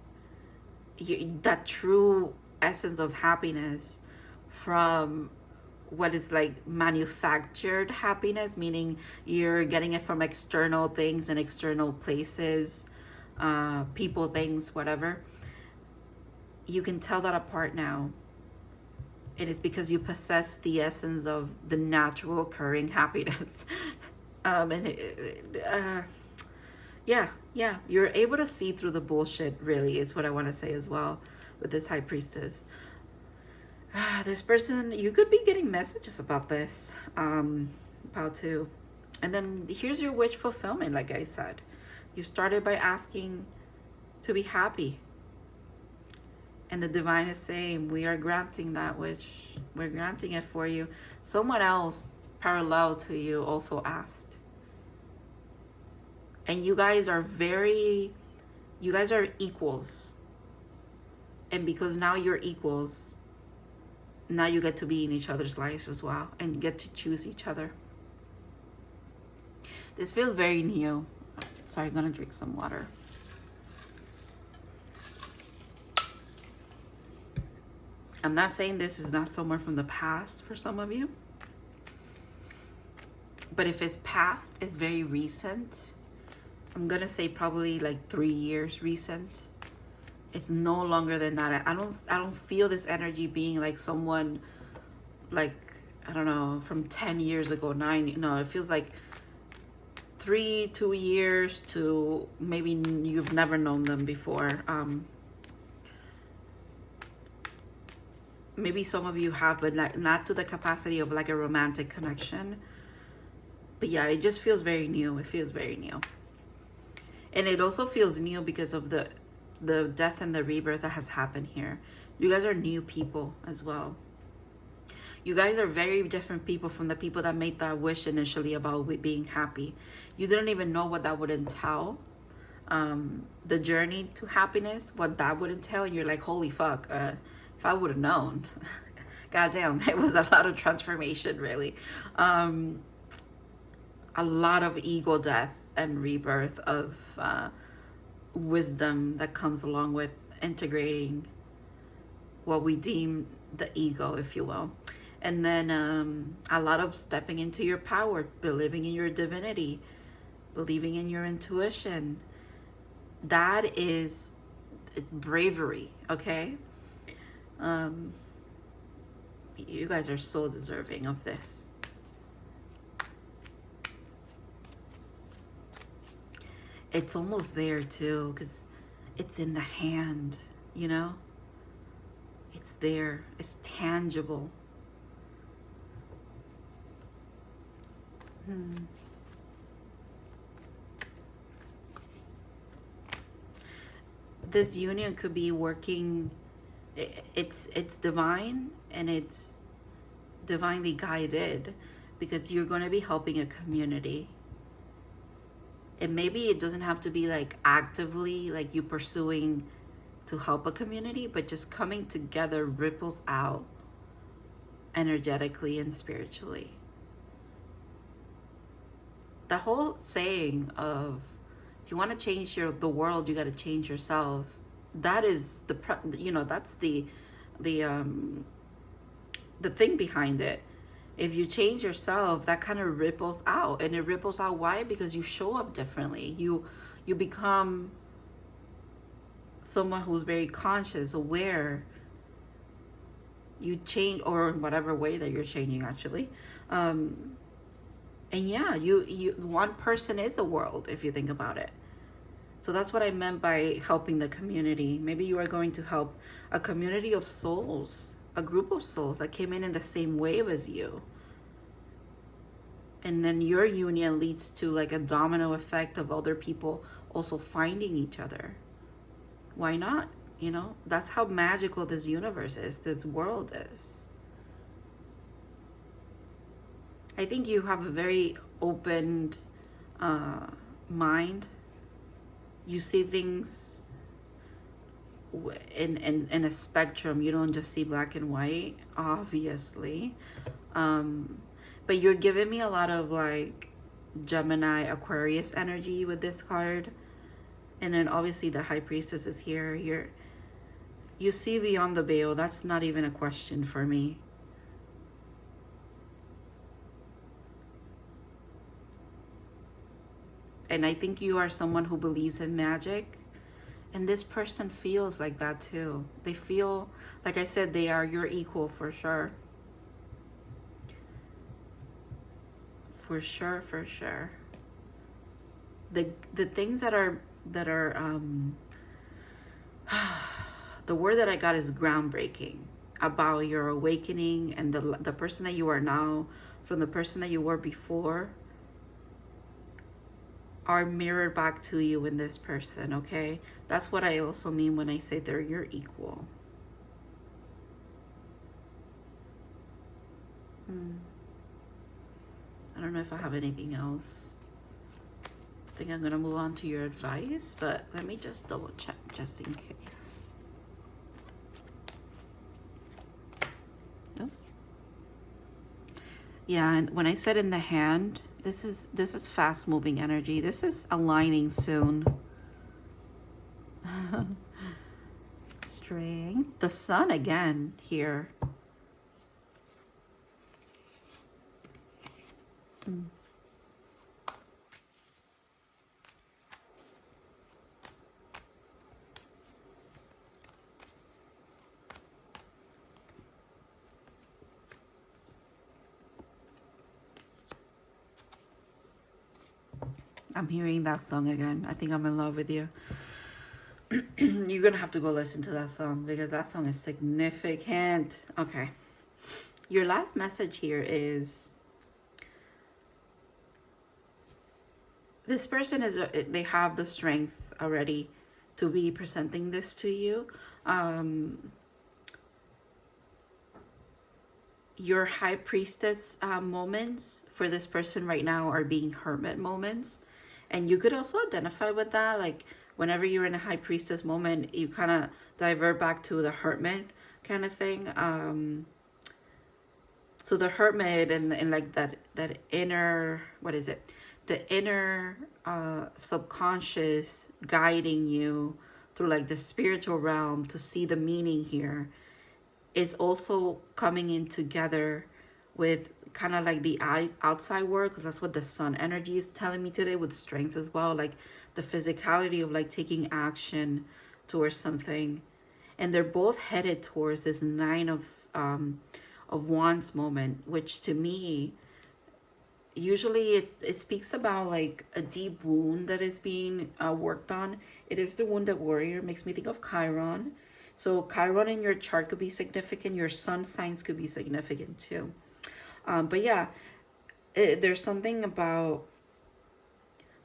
that true essence of happiness, from what is like manufactured happiness, meaning you're getting it from external things and external places, people, things, whatever. You can tell that apart now. And it's because you possess the essence of the natural occurring happiness. Yeah, you're able to see through the bullshit, really, is what I want to say as well with this High Priestess. This person, you could be getting messages about this, about to. And then here's your wish fulfillment, like I said. You started by asking to be happy. And the divine is saying, we are granting that wish. We're granting it for you. Someone else parallel to you also asked. And you guys are equals. And because now you're equals, now you get to be in each other's lives as well and get to choose each other. This feels very new. Sorry, I'm gonna drink some water. I'm not saying this is not somewhere from the past for some of you, but if it's past, it's very recent. I'm gonna say probably like 3 years recent. It's no longer than that. I don't feel this energy being like someone, like, I don't know, from 10 years ago, 9. No, it feels like 2 years to maybe you've never known them before. Maybe some of you have, but like not to the capacity of like a romantic connection. But yeah, it just feels very new. It feels very new. And it also feels new because of the death and the rebirth that has happened here. You guys are new people as well. You guys are very different people from the people that made that wish initially about being happy. You didn't even know what that would entail. The journey to happiness, what that would entail. And you're like, holy fuck, if I would have known. Goddamn, it was a lot of transformation, really. A lot of ego death and rebirth of wisdom that comes along with integrating what we deem the ego, if you will. And then a lot of stepping into your power, believing in your divinity, believing in your intuition. That is bravery, okay? You guys are so deserving of this. It's almost there too, because it's in the hand, you know? It's there. It's tangible. This union could be working. It's divine, and it's divinely guided, because you're going to be helping a community. And maybe it doesn't have to be like actively like you pursuing to help a community, but just coming together ripples out energetically and spiritually. The whole saying of, if you want to change the world, you got to change yourself. That is that's the thing behind it. If you change yourself, that kind of ripples out. And it ripples out, why? Because you show up differently. You become someone who's very conscious, aware. You change, or in whatever way that you're changing, actually. And yeah, you one person is a world, if you think about it. So that's what I meant by helping the community. Maybe you are going to help a community of souls, a group of souls that came in the same wave as you. And then your union leads to like a domino effect of other people also finding each other. Why not? You know, that's how magical this universe is, this world is. I think you have a very open mind. you see things in a spectrum. You don't just see black and white, obviously. But you're giving me a lot of like Gemini, Aquarius energy with this card. And then obviously the High Priestess is here. You see beyond the veil. That's not even a question for me. And I think you are someone who believes in magic. And this person feels like that too. They feel, like I said, they are your equal for sure. For sure, for sure. The things that are the word that I got is groundbreaking about your awakening and the person that you are now from the person that you were before are mirrored back to you in this person, okay? That's what I also mean when I say they're your equal. I don't know if I have anything else. I think I'm gonna move on to your advice, but let me just double check just in case. Nope. Yeah, and when I said in the hand, this is fast moving energy. This is aligning soon. Strength. The sun again here. I'm hearing that song again. I think I'm in love with you. You're gonna have to go listen to that song because that song is significant. Okay. Your last message here is this person is, they have the strength already to be presenting this to you. Your High Priestess moments for this person right now are being hermit moments. And you could also identify with that. Like whenever you're in a High Priestess moment, you kind of divert back to the hermit kind of thing. So the hermit and like that inner, what is it? The inner subconscious guiding you through like the spiritual realm to see the meaning here is also coming in together with kind of like the outside world, because that's what the sun energy is telling me today with strengths as well, like the physicality of like taking action towards something. And they're both headed towards this Nine of Wands moment, which to me usually it speaks about like a deep wound that is being worked on. It is the Wounded Warrior. It makes me think of Chiron. So Chiron in your chart could be significant. Your sun signs could be significant too. But yeah, there's something about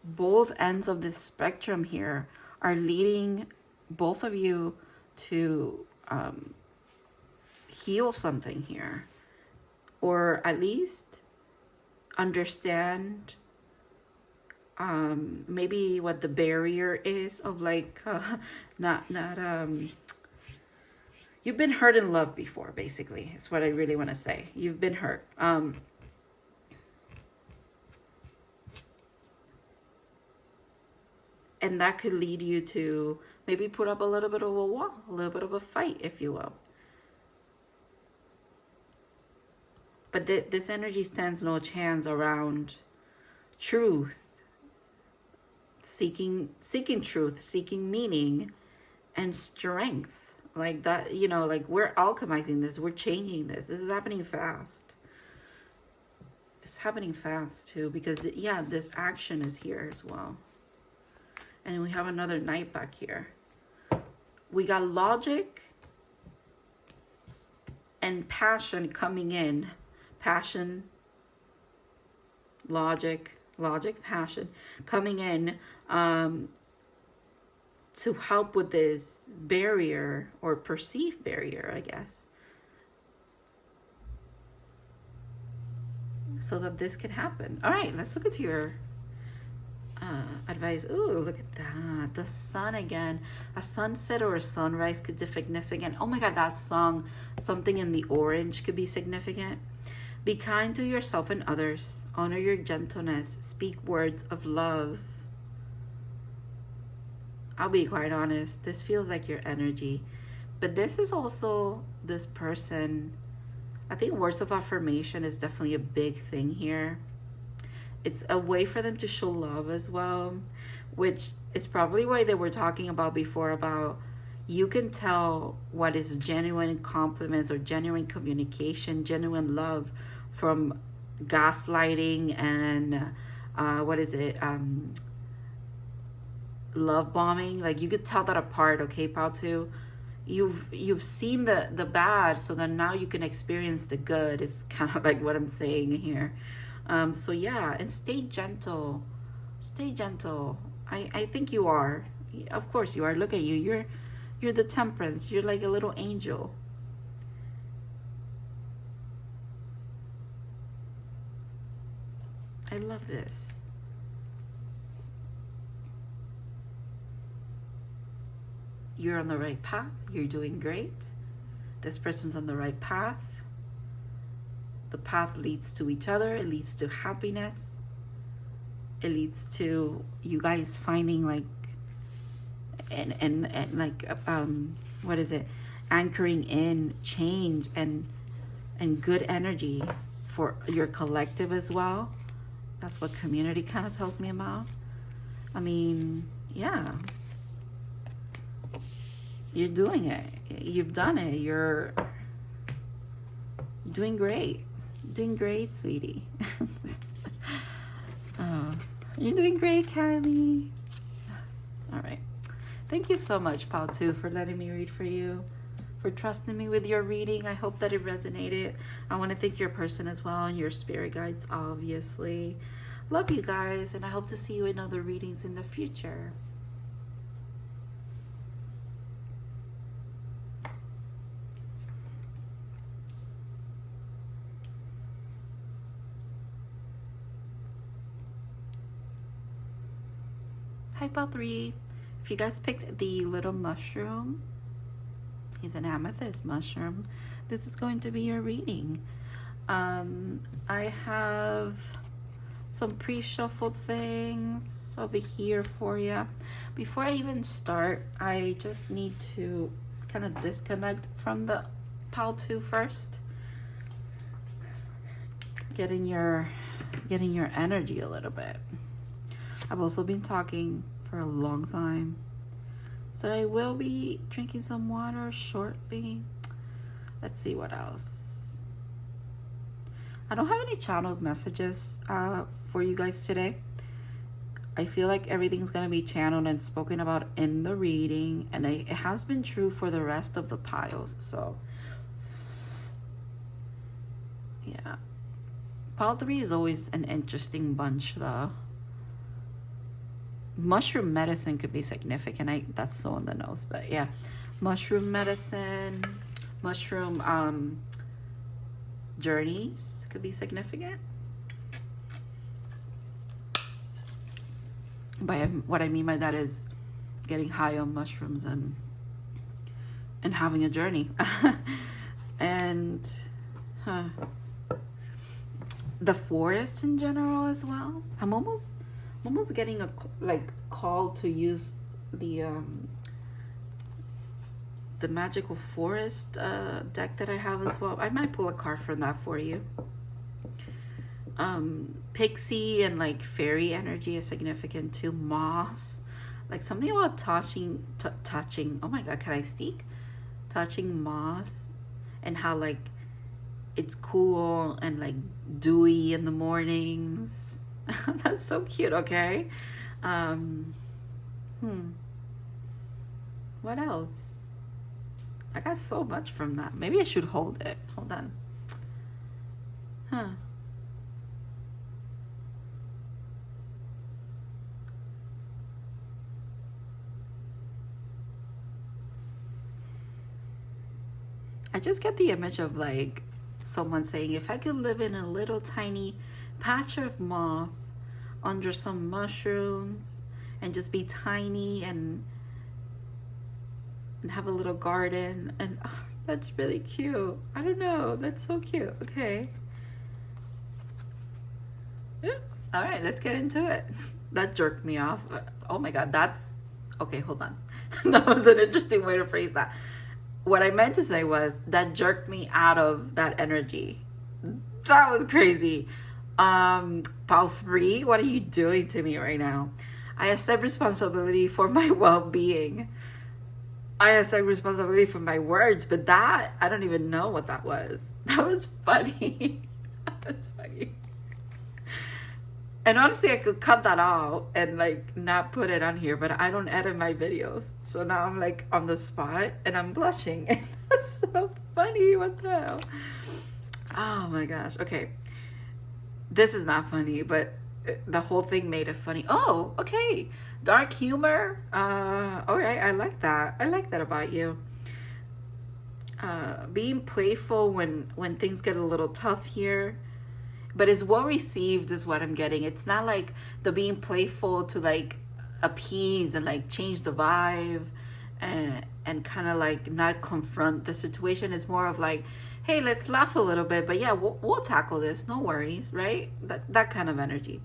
both ends of this spectrum here are leading both of you to heal something here, or at least understand maybe what the barrier is of like you've been hurt in love before, basically. Is what I really want to say. You've been hurt. And that could lead you to maybe put up a little bit of a wall, a little bit of a fight, if you will. But this energy stands no chance around truth, seeking truth, seeking meaning, and strength. Like that, you know, like we're alchemizing this, we're changing this. This is happening fast. It's happening fast too, because yeah, this action is here as well. And we have another knight back here. We got logic and passion coming in. Passion, logic, passion coming in to help with this barrier or perceived barrier, I guess, so that this can happen. All right, let's look into your advice. Ooh, look at that. The sun again. A sunset or a sunrise could be significant. Oh my God, that song, Something in the Orange, could be significant. Be kind to yourself and others. Honor your gentleness. Speak words of love. I'll be quite honest. This feels like your energy. But this is also this person. I think words of affirmation is definitely a big thing here. It's a way for them to show love as well, which is probably why they were talking about before, about you can tell what is genuine compliments or genuine communication, genuine love from gaslighting and what is it? Love bombing. Like you could tell that apart, okay, Pal 2? You've seen the bad, so then now you can experience the good. Is kind of like what I'm saying here. So yeah, and stay gentle. Stay gentle. I think you are. Of course you are. Look at you. You're the Temperance. You're like a little angel. I love this. You're on the right path. You're doing great. This person's on the right path. The path leads to each other. It leads to happiness. It leads to you guys finding like and like what is it? Anchoring in change and good energy for your collective as well. That's what community kind of tells me about. I mean, yeah. You're doing it. You've done it. You're doing great. Doing great, sweetie. Oh, you're doing great, Kylie. All right. Thank you so much, Pal 2, for letting me read for you, for trusting me with your reading. I hope that it resonated. I want to thank your person as well and your spirit guides, obviously. Love you guys, and I hope to see you in other readings in the future. Hi, Pal 3. If you guys picked the little mushroom, he's an amethyst mushroom, this is going to be your reading. I have some pre-shuffled things over here for you. Before I even start, I just need to kind of disconnect from the Pal 2 first. Getting your energy a little bit. I've also been talking for a long time, so I will be drinking some water shortly. Let's see what else. I don't have any channeled messages for you guys today. I feel like everything's gonna be channeled and spoken about in the reading, and it has been true for the rest of the piles. So yeah, Pile 3 is always an interesting bunch though. Mushroom medicine could be significant. That's so on the nose, but yeah, mushroom medicine, mushroom journeys could be significant. But what I mean by that is getting high on mushrooms and having a journey. And the forest in general as well. I'm almost getting a call to use the magical forest deck that I have as well. I might pull a card from that for you. Pixie and like fairy energy is significant too. Moss, like something about touching. Oh my God, can I speak? Touching moss, and how like it's cool and like dewy in the mornings. That's so cute. Okay. What else? I got so much from that. Maybe I should hold it. Hold on. I just get the image of like someone saying, if I could live in a little tiny patch of moss, under some mushrooms and just be tiny and have a little garden. And oh, that's really cute. I don't know, that's so cute. Okay. Yeah. All right, let's get into it. That jerked me off. Oh my god, that's okay. Hold on. That was an interesting way to phrase that. What I meant to say was that jerked me out of that energy. That was crazy. Pile 3, what are you doing to me right now? I accept responsibility for my well-being. I accept responsibility for my words, but that, I don't even know what that was. That was funny. That was funny. And honestly, I could cut that out and like not put it on here, but I don't edit my videos. So now I'm like on the spot and I'm blushing. And that's so funny. What the hell? Oh my gosh. Okay. This is not funny, but the whole thing made it funny. Oh, okay. Dark humor. All right. I like that. I like that about you. Being playful when things get a little tough here. But it's well received is what I'm getting. It's not like the being playful to like appease and like change the vibe and kind of like not confront the situation. It's more of like, hey, let's laugh a little bit, but yeah, we'll tackle this, no worries, right? That kind of energy.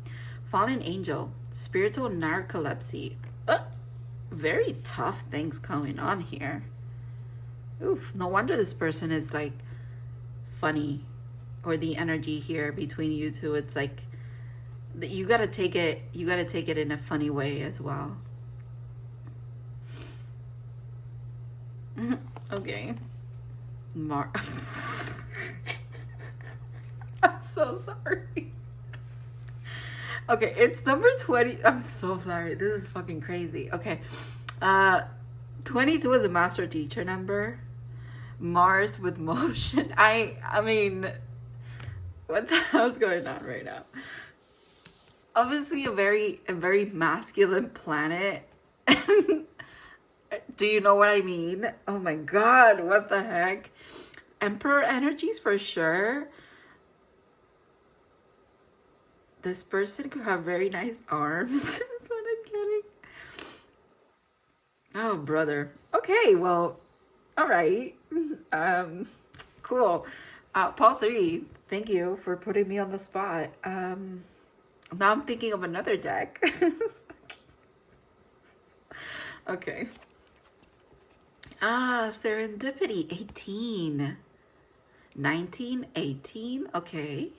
Fallen angel, spiritual narcolepsy. Very tough things going on here. Oof, no wonder this person is like funny. Or the energy here between you two, it's like you gotta take it in a funny way as well. Okay. I'm so sorry. Okay, it's number 20. I'm so sorry. This is fucking crazy. Okay. 22 is a master teacher number. Mars with motion. I mean, what the hell's going on right now? Obviously a very masculine planet. Do you know what I mean? Oh my god, what the heck? Emperor energies for sure. This person could have very nice arms. That's what I'm getting. Oh brother. Okay, well, all right. Cool. Paul 3, thank you for putting me on the spot. Now I'm thinking of another deck. Okay. Serendipity, 18. 19, 18, okay.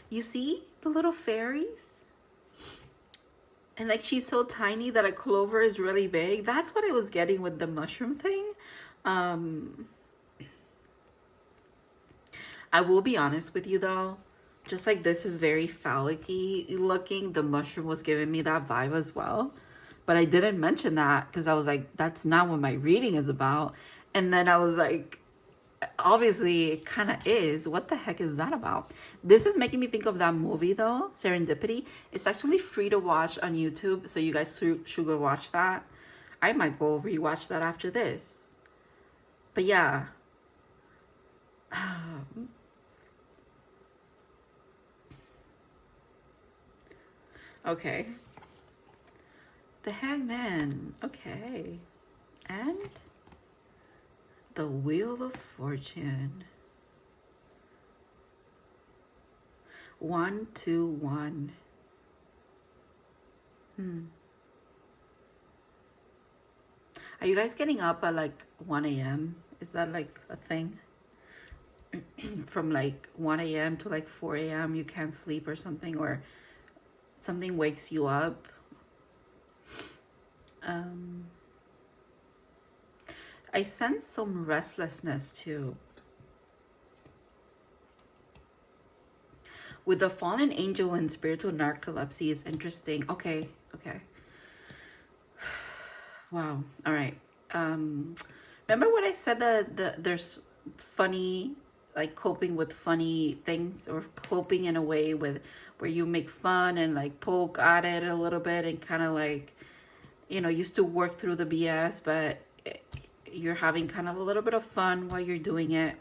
You see the little fairies? And like she's so tiny that a clover is really big. That's what I was getting with the mushroom thing. I will be honest with you though, just like this is very phallic-y looking, the mushroom was giving me that vibe as well. But I didn't mention that because I was like, that's not what my reading is about. And then I was like, obviously it kind of is. What the heck is that about? This is making me think of that movie though, Serendipity. It's actually free to watch on YouTube, so you guys should go watch that. I might go rewatch that after this. But yeah. Okay. The Hangman. Okay. And the Wheel of Fortune. 1, 2, 1. Are you guys getting up at like 1 a.m.? Is that like a thing? From like 1 a.m. to like 4 a.m. you can't sleep or something, or something wakes you up. I sense some restlessness too. With the fallen angel and spiritual narcolepsy is interesting. Okay. Wow. All right. Remember what I said that there's funny, like coping with funny things, or coping in a way with where you make fun and like poke at it a little bit and kind of like, you know, used to work through the BS, but you're having kind of a little bit of fun while you're doing it.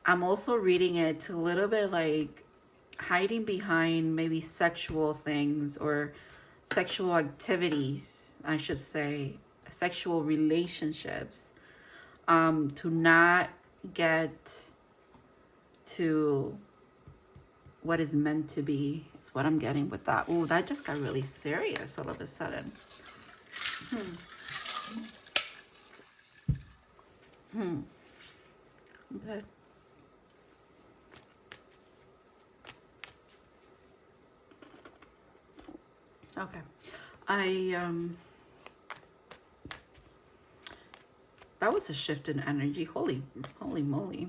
I'm also reading it a little bit like hiding behind maybe sexual things or sexual activities, I should say, sexual relationships, to not get to what is meant to be. It's what I'm getting with that. Oh, that just got really serious all of a sudden. Okay. Okay. That was a shift in energy. Holy moly.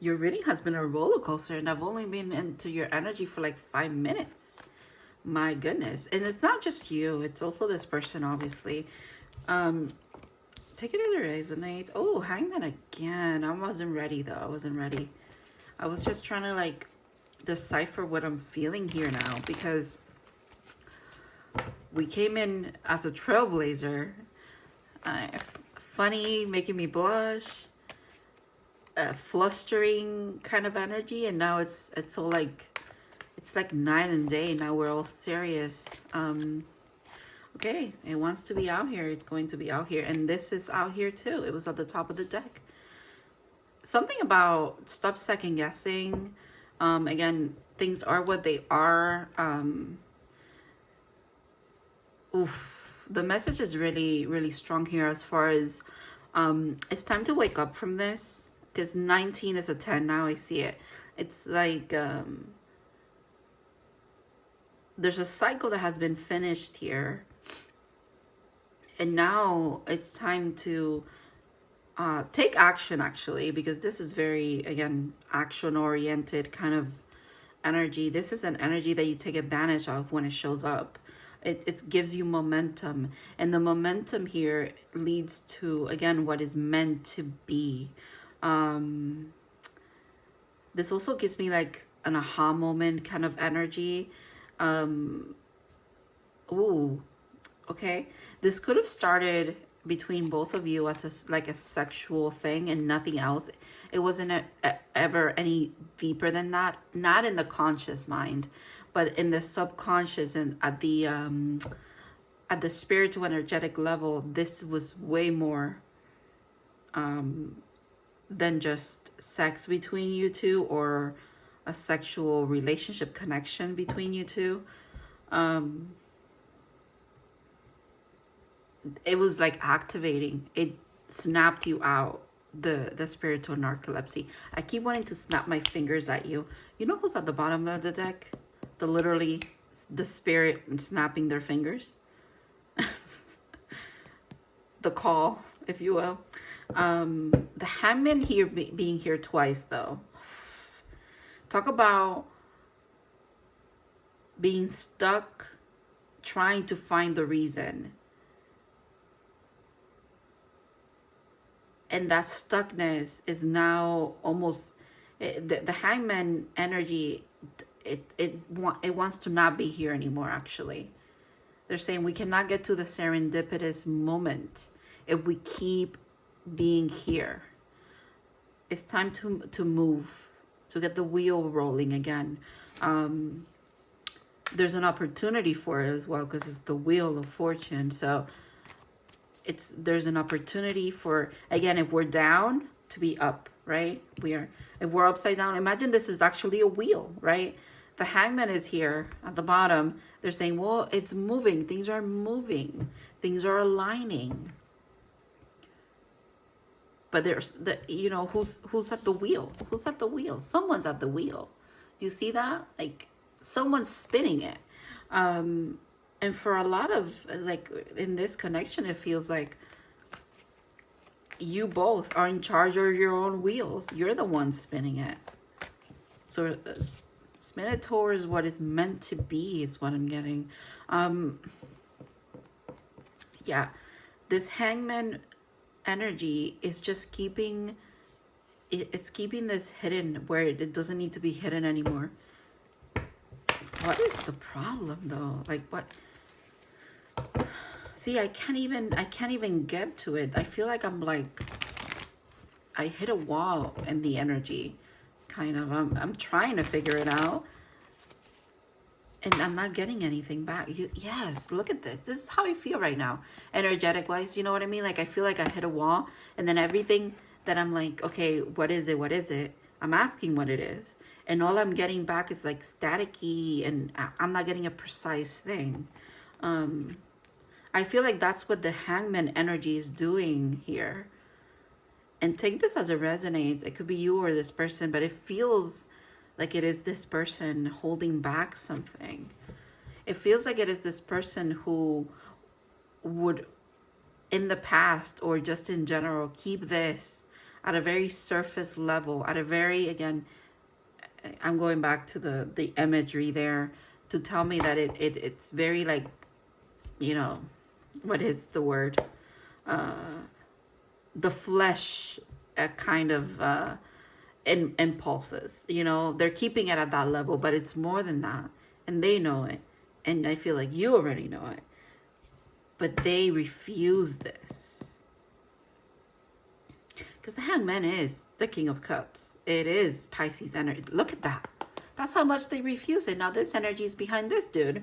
Your reading has been a roller coaster, and I've only been into your energy for like 5 minutes. My goodness. And it's not just you, it's also this person, obviously. Take it as it resonates. Oh, Hangman again. I wasn't ready though. I wasn't ready. I was just trying to like decipher what I'm feeling here now, because we came in as a trailblazer, funny, making me blush, flustering kind of energy, and now it's all like, it's like night and day. Now we're all serious. Okay, it wants to be out here. It's going to be out here, and this is out here too. It was at the top of the deck. Something about stop second guessing. Again, things are what they are. The message is really, really strong here as far as it's time to wake up from this, because 19 is a 10 now. I see it. It's like there's a cycle that has been finished here, and now it's time to take action, actually, because this is very, again, action oriented kind of energy. This is an energy that you take advantage of when it shows up. It gives you momentum, and the momentum here leads to, again, what is meant to be. This also gives me like an aha moment kind of energy. Okay, this could have started between both of you as like a sexual thing and nothing else. It wasn't ever any deeper than that, not in the conscious mind, but in the subconscious and at the spiritual energetic level. This was way more than just sex between you two or a sexual relationship connection between you two. It was like activating. It snapped you out, the spiritual narcolepsy. I keep wanting to snap my fingers at you. You know who's at the bottom of the deck? Literally the spirit snapping their fingers. The call, if you will. The Hangman here being here twice, though. Talk about being stuck, trying to find the reason. And that stuckness is now almost, the Hangman energy, it wants to not be here anymore, actually. They're saying we cannot get to the serendipitous moment if we keep being here. It's time to move, to get the wheel rolling again. There's an opportunity for it as well, because it's the wheel of fortune. So there's an opportunity for, again, if we're down, to be up, right? If we're upside down, imagine this is actually a wheel, right? The Hangman is here at the bottom. They're saying, well, it's moving. Things are moving. Things are aligning. But there's who's at the wheel? Who's at the wheel? Someone's at the wheel. Do you see that? Like, someone's spinning it. And for a lot of, like, in this connection, it feels like you both are in charge of your own wheels. You're the one spinning it. So spin it towards what is meant to be is what I'm getting. Yeah, this Hangman energy is just keeping, it's keeping this hidden where it doesn't need to be hidden anymore. What is the problem, though? Like, what? See, I can't even get to it. I feel like I'm like, I hit a wall in the energy, kind of. I'm trying to figure it out. And I'm not getting anything back. Yes, look at this. This is how I feel right now. Energetic wise, you know what I mean? Like I feel like I hit a wall. And then everything that I'm like, okay, what is it? What is it? I'm asking what it is. And all I'm getting back is like staticky. And I'm not getting a precise thing. I feel like that's what the Hangman energy is doing here. And take this as it resonates. It could be you or this person. But it feels like it is this person holding back something. It feels like it is this person who would, in the past or just in general, keep this at a very surface level, at a very, again, I'm going back to the imagery there to tell me that it's very like, you know, what is the word? The flesh kind of impulses, you know, they're keeping it at that level, but it's more than that, and they know it, and I feel like you already know it, but they refuse this because the Hangman is the King of Cups. It is Pisces energy. Look at that. That's how much they refuse it. Now this energy is behind this dude,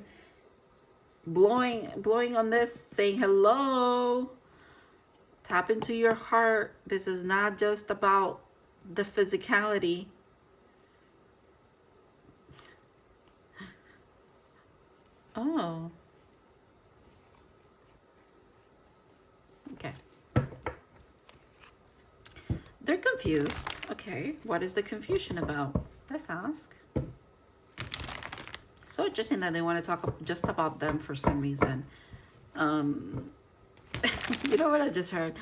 blowing on this, saying hello, tap into your heart. This is not just about the physicality. Oh. Okay. They're confused. Okay. What is the confusion about? Let's ask. So interesting that they want to talk just about them for some reason. You know what I just heard?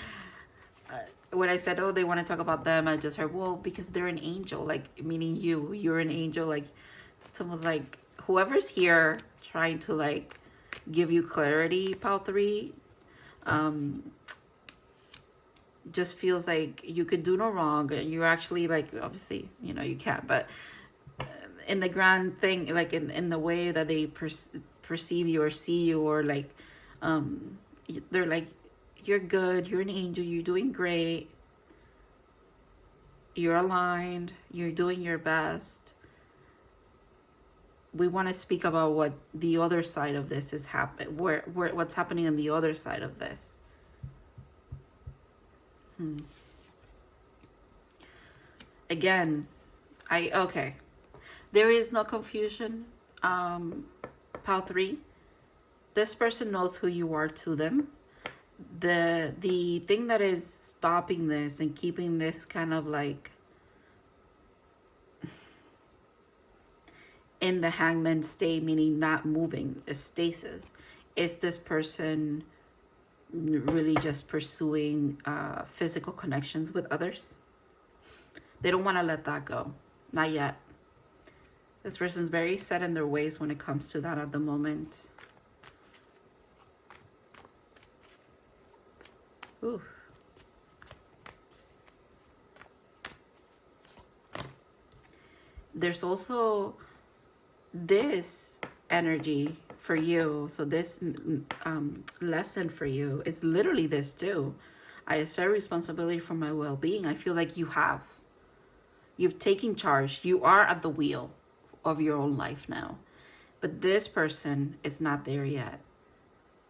When I said, oh, they want to talk about them, I just heard, well, because they're an angel, like, meaning you're an angel, like, it's almost like whoever's here trying to, like, give you clarity, Pal 3, just feels like you could do no wrong. You're actually, like, obviously, you know, you can't, but in the grand thing, like, in the way that they perceive you or see you, or, like, they're like, you're good, you're an angel, you're doing great, you're aligned, you're doing your best. We want to speak about what the other side of this is happening, what's happening on the other side of this. Again, okay, there is no confusion. Pal 3, this person knows who you are to them. The thing that is stopping this and keeping this kind of like in the Hangman state, meaning not moving, a stasis, is this person really just pursuing physical connections with others. They don't want to let that go. Not yet. This person's very set in their ways when it comes to that at the moment. Ooh. There's also this energy for you. So this lesson for you is literally this too. I assert responsibility for my well-being. I feel like you've taken charge. You are at the wheel of your own life now. But this person is not there yet.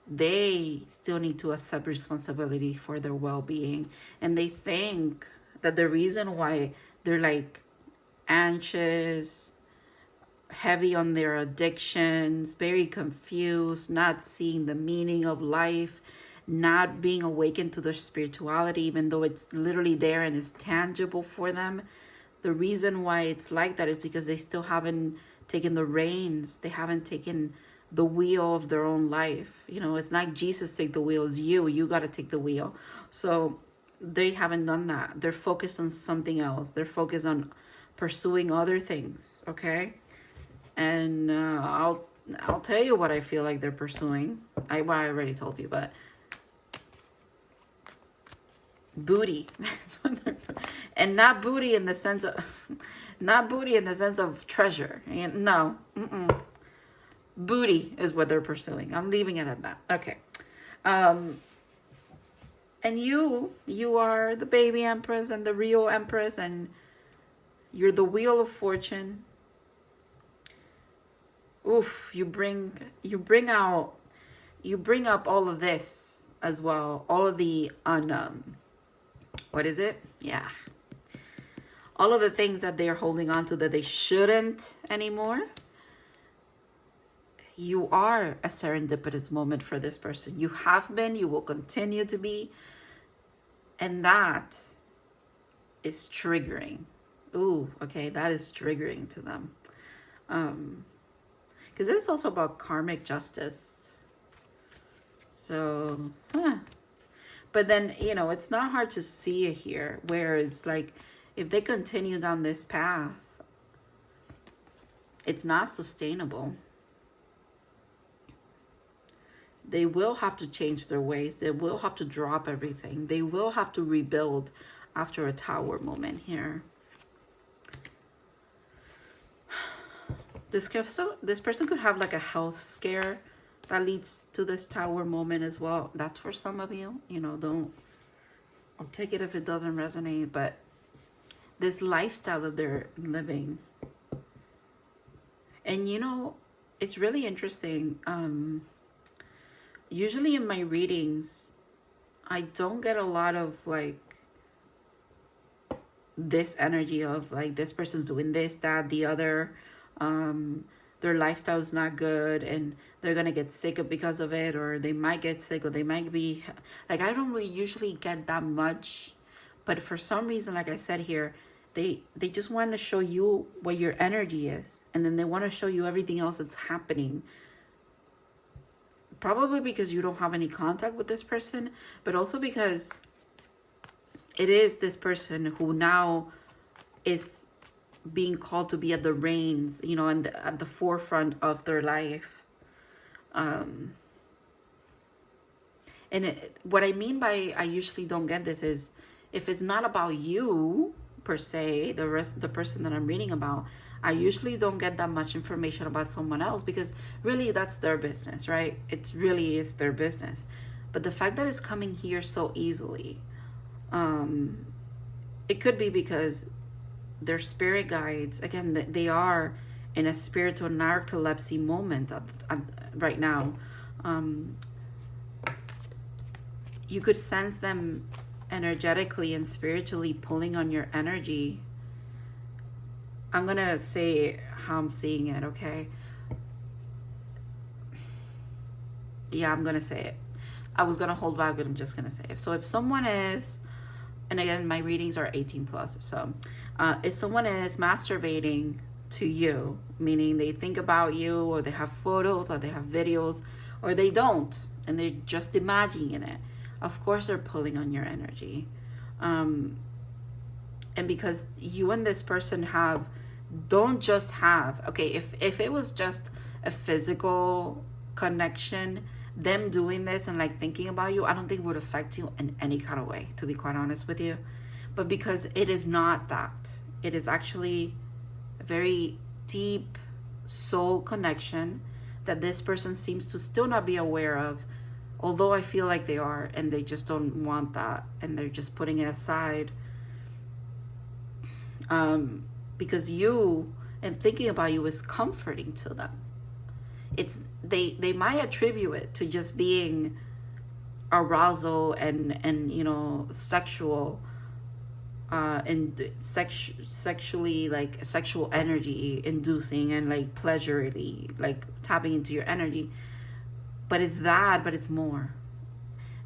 They still need to accept responsibility for their well-being. And they think that the reason why they're like anxious, heavy on their addictions, very confused, not seeing the meaning of life, not being awakened to their spirituality, even though it's literally there and is tangible for them. The reason why it's like that is because they still haven't taken the reins. They haven't taken the wheel of their own life. You know, it's not Jesus take the wheel, it's you got to take the wheel. So they haven't done that. They're focused on something else. They're focused on pursuing other things, okay? And I'll tell you what I feel like they're pursuing. I already told you, but booty. And not booty in the sense of treasure. No. Booty is what they're pursuing. I'm leaving it at that. Okay. And you are the baby empress and the real empress, and You're the wheel of fortune. Oof, you bring up all of this as well. All of the what is it? Yeah. All of the things that they're holding on to that they shouldn't anymore. You are a serendipitous moment for this person. You have been, you will continue to be. And that is triggering. Ooh, okay, that is triggering to them. Because this is also about karmic justice. So, But then, you know, it's not hard to see it here. Where it's like, if they continue down this path, it's not sustainable. They will have to change their ways. They will have to drop everything. They will have to rebuild after a Tower moment here. This person could have like a health scare that leads to this Tower moment as well. That's for some of you. You know, I'll take it if it doesn't resonate. But this lifestyle that they're living. And you know, it's really interesting. Usually in my readings, I don't get a lot of like this energy of like this person's doing this, that, the other. Their lifestyle's not good and they're gonna get sick because of it, or they might get sick, or they might be like, I don't really usually get that much. But for some reason, like I said here, they just want to show you what your energy is, and then they want to show you everything else that's happening. Probably because you don't have any contact with this person, but also because it is this person who now is being called to be at the reins, you know, and at the forefront of their life. And what I mean by I usually don't get this is, if it's not about you per se, the person that I'm reading about, I usually don't get that much information about someone else, because really that's their business, right? It really is their business. But the fact that it's coming here so easily, it could be because their spirit guides, again, they are in a spiritual narcolepsy moment right now. You could sense them energetically and spiritually pulling on your energy. I'm gonna say how I'm seeing it, okay? Yeah, I'm gonna say it. I was gonna hold back, but I'm just gonna say it. So if someone is, and again, my readings are 18 plus, so if someone is masturbating to you, meaning they think about you, or they have photos, or they have videos, or they don't, and they're just imagining it, of course they're pulling on your energy. And because you and this person don't just have, okay, if it was just a physical connection, them doing this and like thinking about you, I don't think it would affect you in any kind of way, to be quite honest with you. But because it is not that, it is actually a very deep soul connection that this person seems to still not be aware of, although I feel like they are, and they just don't want that, and they're just putting it aside. Because you and thinking about you is comforting to them. It's they might attribute it to just being arousal and you know, sexual and sexually, like sexual energy inducing and like pleasurely, like tapping into your energy. But it's that, but it's more,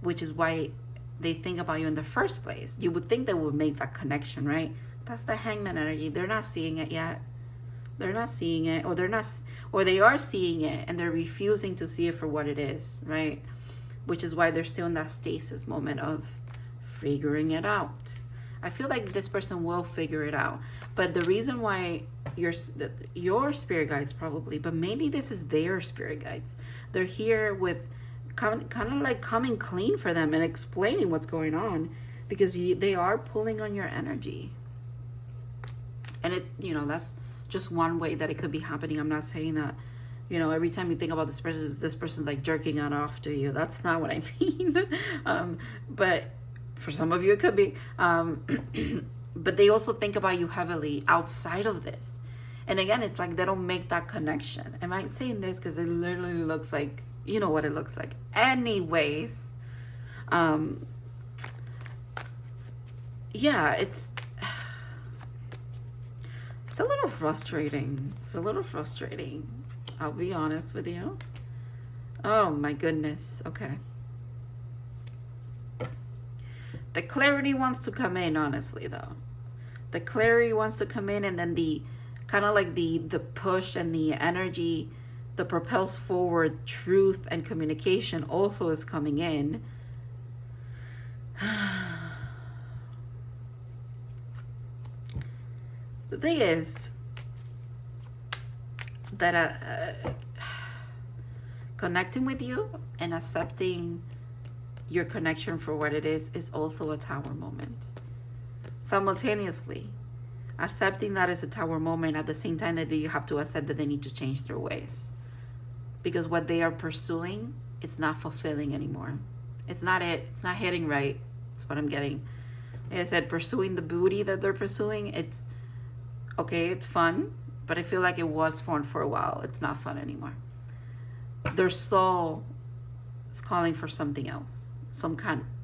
which is why they think about you in the first place. You would think they would make that connection, right? That's the Hangman energy. They're not seeing it yet. They're not seeing it, or they are seeing it and they're refusing to see it for what it is, right? Which is why they're still in that stasis moment of figuring it out. I feel like this person will figure it out, but the reason why your spirit guides probably, but maybe this is their spirit guides. They're here with kind of like coming clean for them and explaining what's going on, because they are pulling on your energy. And it, you know, that's just one way that it could be happening. I'm not saying that, you know, every time you think about this person's like jerking it off to you. That's not what I mean. But for some of you it could be. but they also think about you heavily outside of this. And again, it's like they don't make that connection. Am I saying this because it literally looks like, you know what it looks like. Anyways, yeah, it's a little frustrating. It's a little frustrating. I'll be honest with you. Oh my goodness. Okay. The clarity wants to come in, honestly, though. The clarity wants to come in, and then the kind of like the push and the energy that propels forward truth and communication also is coming in. The thing is that connecting with you and accepting your connection for what it is also a tower moment. Simultaneously, accepting that is a tower moment at the same time that you have to accept that they need to change their ways. Because what they are pursuing, it's not fulfilling anymore. It's not it. It's not hitting right. That's what I'm getting. Like I said, pursuing the booty that they're pursuing, it's okay, it's fun, but I feel like it was fun for a while. It's not fun anymore. Their soul is calling for something else.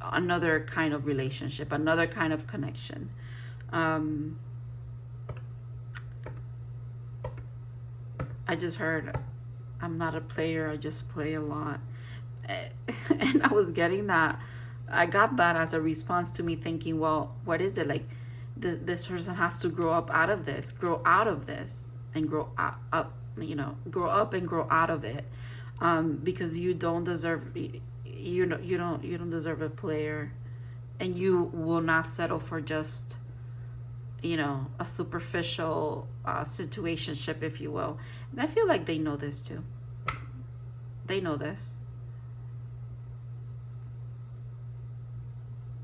Another kind of relationship, another kind of connection. I just heard, I'm not a player, I just play a lot. And I was getting that. I got that as a response to me thinking, well, what is it? Like, this person has to grow up out of this, grow out of this, and grow up, you know, grow up and grow out of it. Because you don't deserve, you don't deserve a player, and you will not settle for just, you know, a superficial situationship, if you will. And I feel like they know this too. They know this.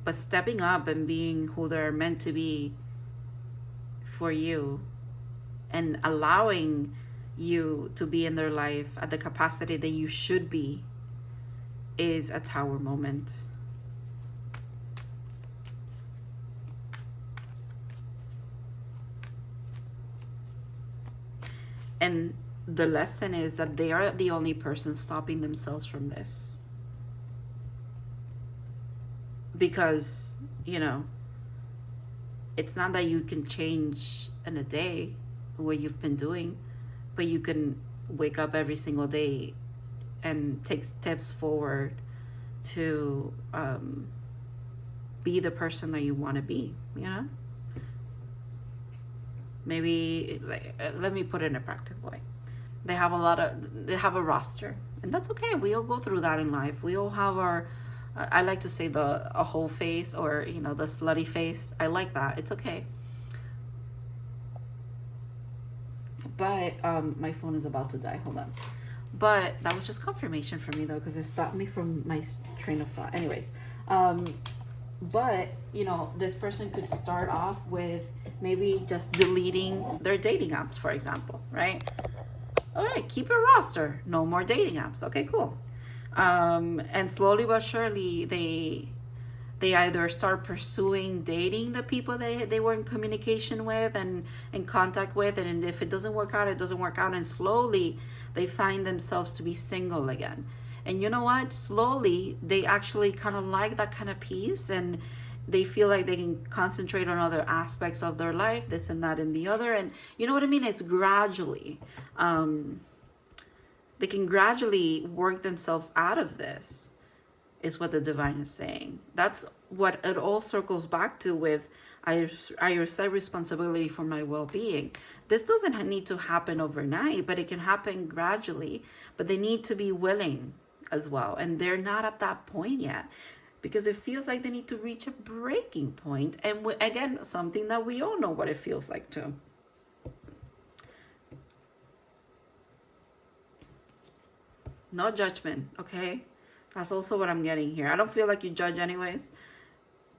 But stepping up and being who they're meant to be for you, and allowing you to be in their life at the capacity that you should be, is a tower moment. And the lesson is that they are the only person stopping themselves from this. Because, you know, it's not that you can change in a day what you've been doing, but you can wake up every single day and take steps forward to be the person that you want to be, you know? Maybe, like, let me put it in a practical way. They have a roster, and that's okay. We all go through that in life. We all have our, I like to say a whole face, or, you know, the slutty face. I like that. It's okay. But my phone is about to die. Hold on. But that was just confirmation for me, though, because it stopped me from my train of thought. Anyways, but, you know, this person could start off with maybe just deleting their dating apps, for example, right? All right, keep your roster. No more dating apps. Okay, cool. And slowly but surely, they either start pursuing dating the people they were in communication with and in contact with, and if it doesn't work out, it doesn't work out, and slowly they find themselves to be single again. And you know what? Slowly, they actually kind of like that kind of peace, and they feel like they can concentrate on other aspects of their life, this and that and the other. And you know what I mean? It's gradually. They can gradually work themselves out of this, is what the divine is saying. That's what it all circles back to with, I accept responsibility for my well-being. This doesn't need to happen overnight, but it can happen gradually. But they need to be willing as well. And they're not at that point yet, because it feels like they need to reach a breaking point. And again, something that we all know what it feels like too. No judgment, okay? That's also what I'm getting here. I don't feel like you judge anyways,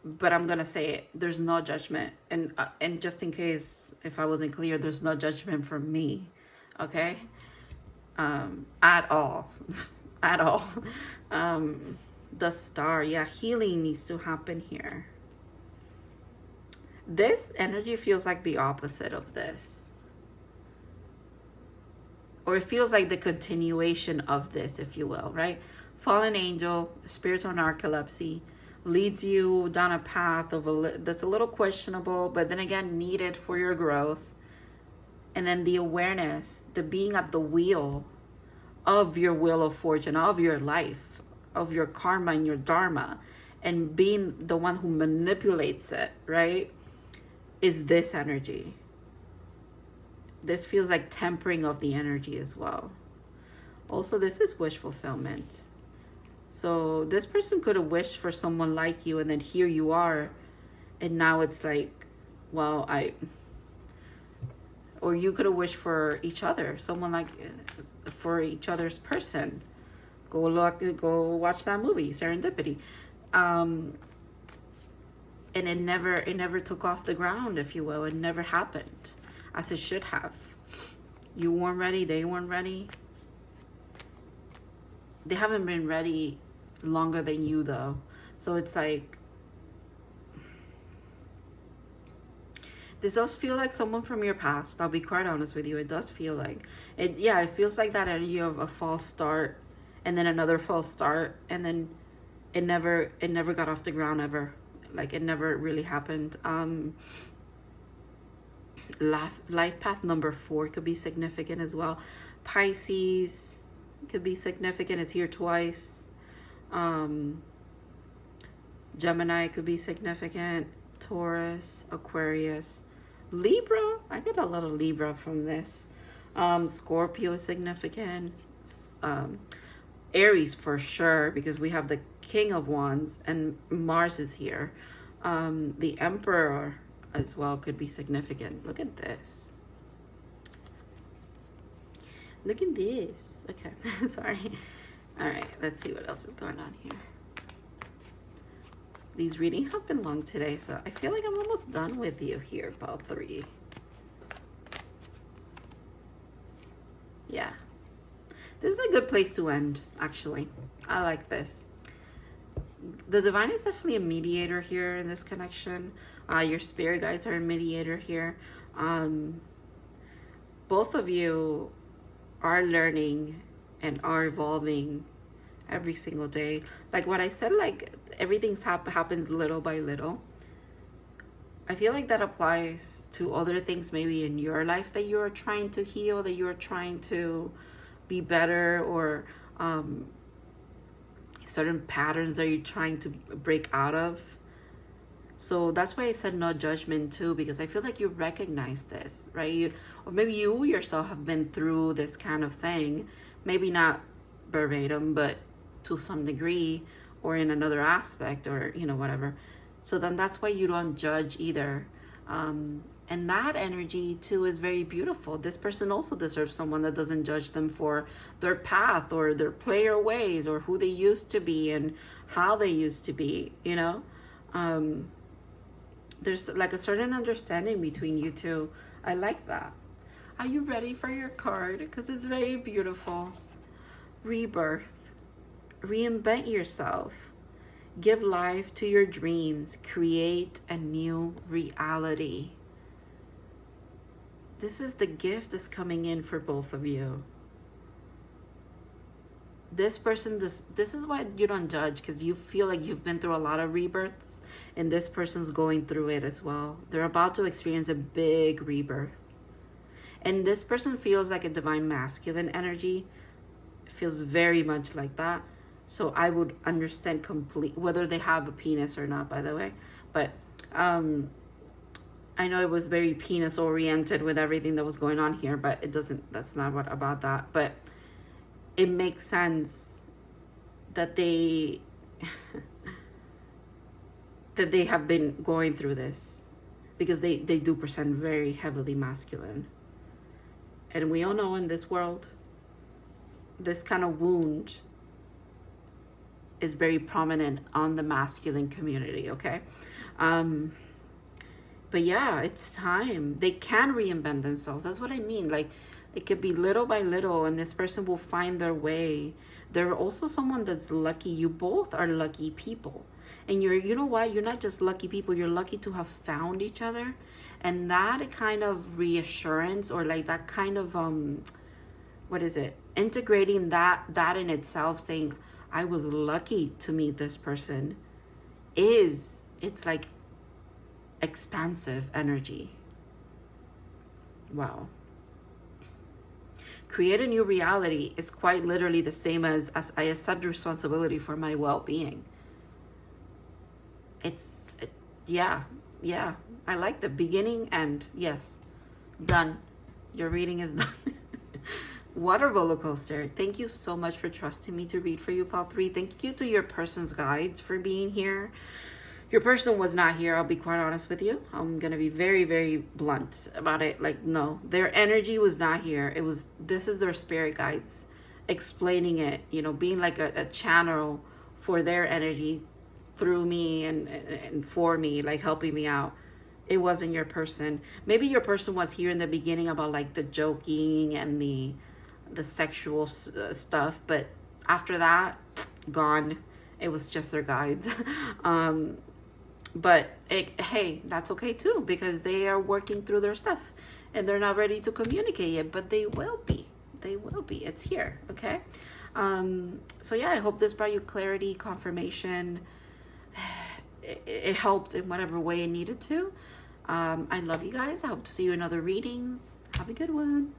but I'm gonna say it. There's no judgment. And just in case if I wasn't clear, there's no judgment from me, okay? At all. At all. The star, yeah, healing needs to happen here. This energy feels like the opposite of this. Or it feels like the continuation of this, if you will, right? Fallen angel, spiritual narcolepsy, leads you down a path of that's a little questionable, but then again, needed for your growth. And then the awareness, the being at the wheel of your wheel of fortune, of your life, of your karma and your dharma, and being the one who manipulates it, right, is this energy. This feels like tempering of the energy as well. Also, this is wish fulfillment. So this person could have wished for someone like you, and then here you are, and now it's like, well, or you could have wished for each other, someone like, for each other's person. Go watch that movie, Serendipity. And it never took off the ground, if you will. It never happened as it should have. You weren't ready, they weren't ready. They haven't been ready longer than you, though. So it's like, this does feel like someone from your past. I'll be quite honest with you. It does feel like it. Yeah, it feels like that energy of a false start, and then another false start, and then it never got off the ground ever. Like, it never really happened. Life path number 4 could be significant as well. Pisces could be significant. It's here twice. Gemini could be significant. Taurus, Aquarius, Libra. I get a little Libra from this. Scorpio is significant. Aries for sure, because we have the King of Wands and Mars is here. The Emperor as well could be significant. Look at this. Look at this. Okay, sorry. All right, let's see what else is going on here. These readings have been long today, so I feel like I'm almost done with you here, about 3. Yeah. This is a good place to end, actually. I like this. The divine is definitely a mediator here in this connection. Your spirit guides are a mediator here. Both of you are learning and are evolving every single day. Like what I said, like everything happens little by little. I feel like that applies to other things maybe in your life that you're trying to heal, that you're trying to be better, or certain patterns that you're trying to break out of. So that's why I said no judgment too, because I feel like you recognize this, right? Or maybe you yourself have been through this kind of thing, maybe not verbatim, but to some degree, or in another aspect, or whatever. So then that's why you don't judge either. And that energy too is very beautiful. This person also deserves someone that doesn't judge them for their path or their player ways or who they used to be and how they used to be, There's like a certain understanding between you two. I like that. Are you ready for your card? Because it's very beautiful. Rebirth. Reinvent yourself. Give life to your dreams. Create a new reality. This is the gift that's coming in for both of you. This person, this is why you don't judge, because you feel like you've been through a lot of rebirths, and this person's going through it as well. They're about to experience a big rebirth. And this person feels like a divine masculine energy. It feels very much like that. So I would understand whether they have a penis or not, by the way. But I know it was very penis oriented with everything that was going on here, but it doesn't, that's not what about that. But it makes sense that they that they have been going through this, because they do present very heavily masculine. And we all know in this world, this kind of wound is very prominent on the masculine community, okay? But yeah, it's time. They can reinvent themselves. That's what I mean. Like, it could be little by little, and this person will find their way. They're also someone that's lucky. You both are lucky people. And you know what? You're not just lucky people. You're lucky to have found each other. And that kind of reassurance, or like that kind of, what is it? Integrating that in itself, saying, I was lucky to meet this person, it's like expansive energy. Wow. Create a new reality is quite literally the same as I accept responsibility for my well-being. Yeah. I like the beginning, and yes, done. Your reading is done. What a roller coaster. Thank you so much for trusting me to read for you, Pile 3. Thank you to your person's guides for being here. Your person was not here, I'll be quite honest with you. I'm gonna be very, very blunt about it. Like, no, their energy was not here. This is their spirit guides explaining it, you know, being like a channel for their energy through me and for me, like helping me out. It wasn't your person. Maybe your person was here in the beginning about like the joking and the sexual stuff, but after that, gone. It was just their guides. But hey, that's okay too, because they are working through their stuff and they're not ready to communicate yet, but they will be. It's here. Okay. So yeah, I hope this brought you clarity, confirmation. It helped in whatever way it needed to. I love you guys. I hope to see you in other readings. Have a good one.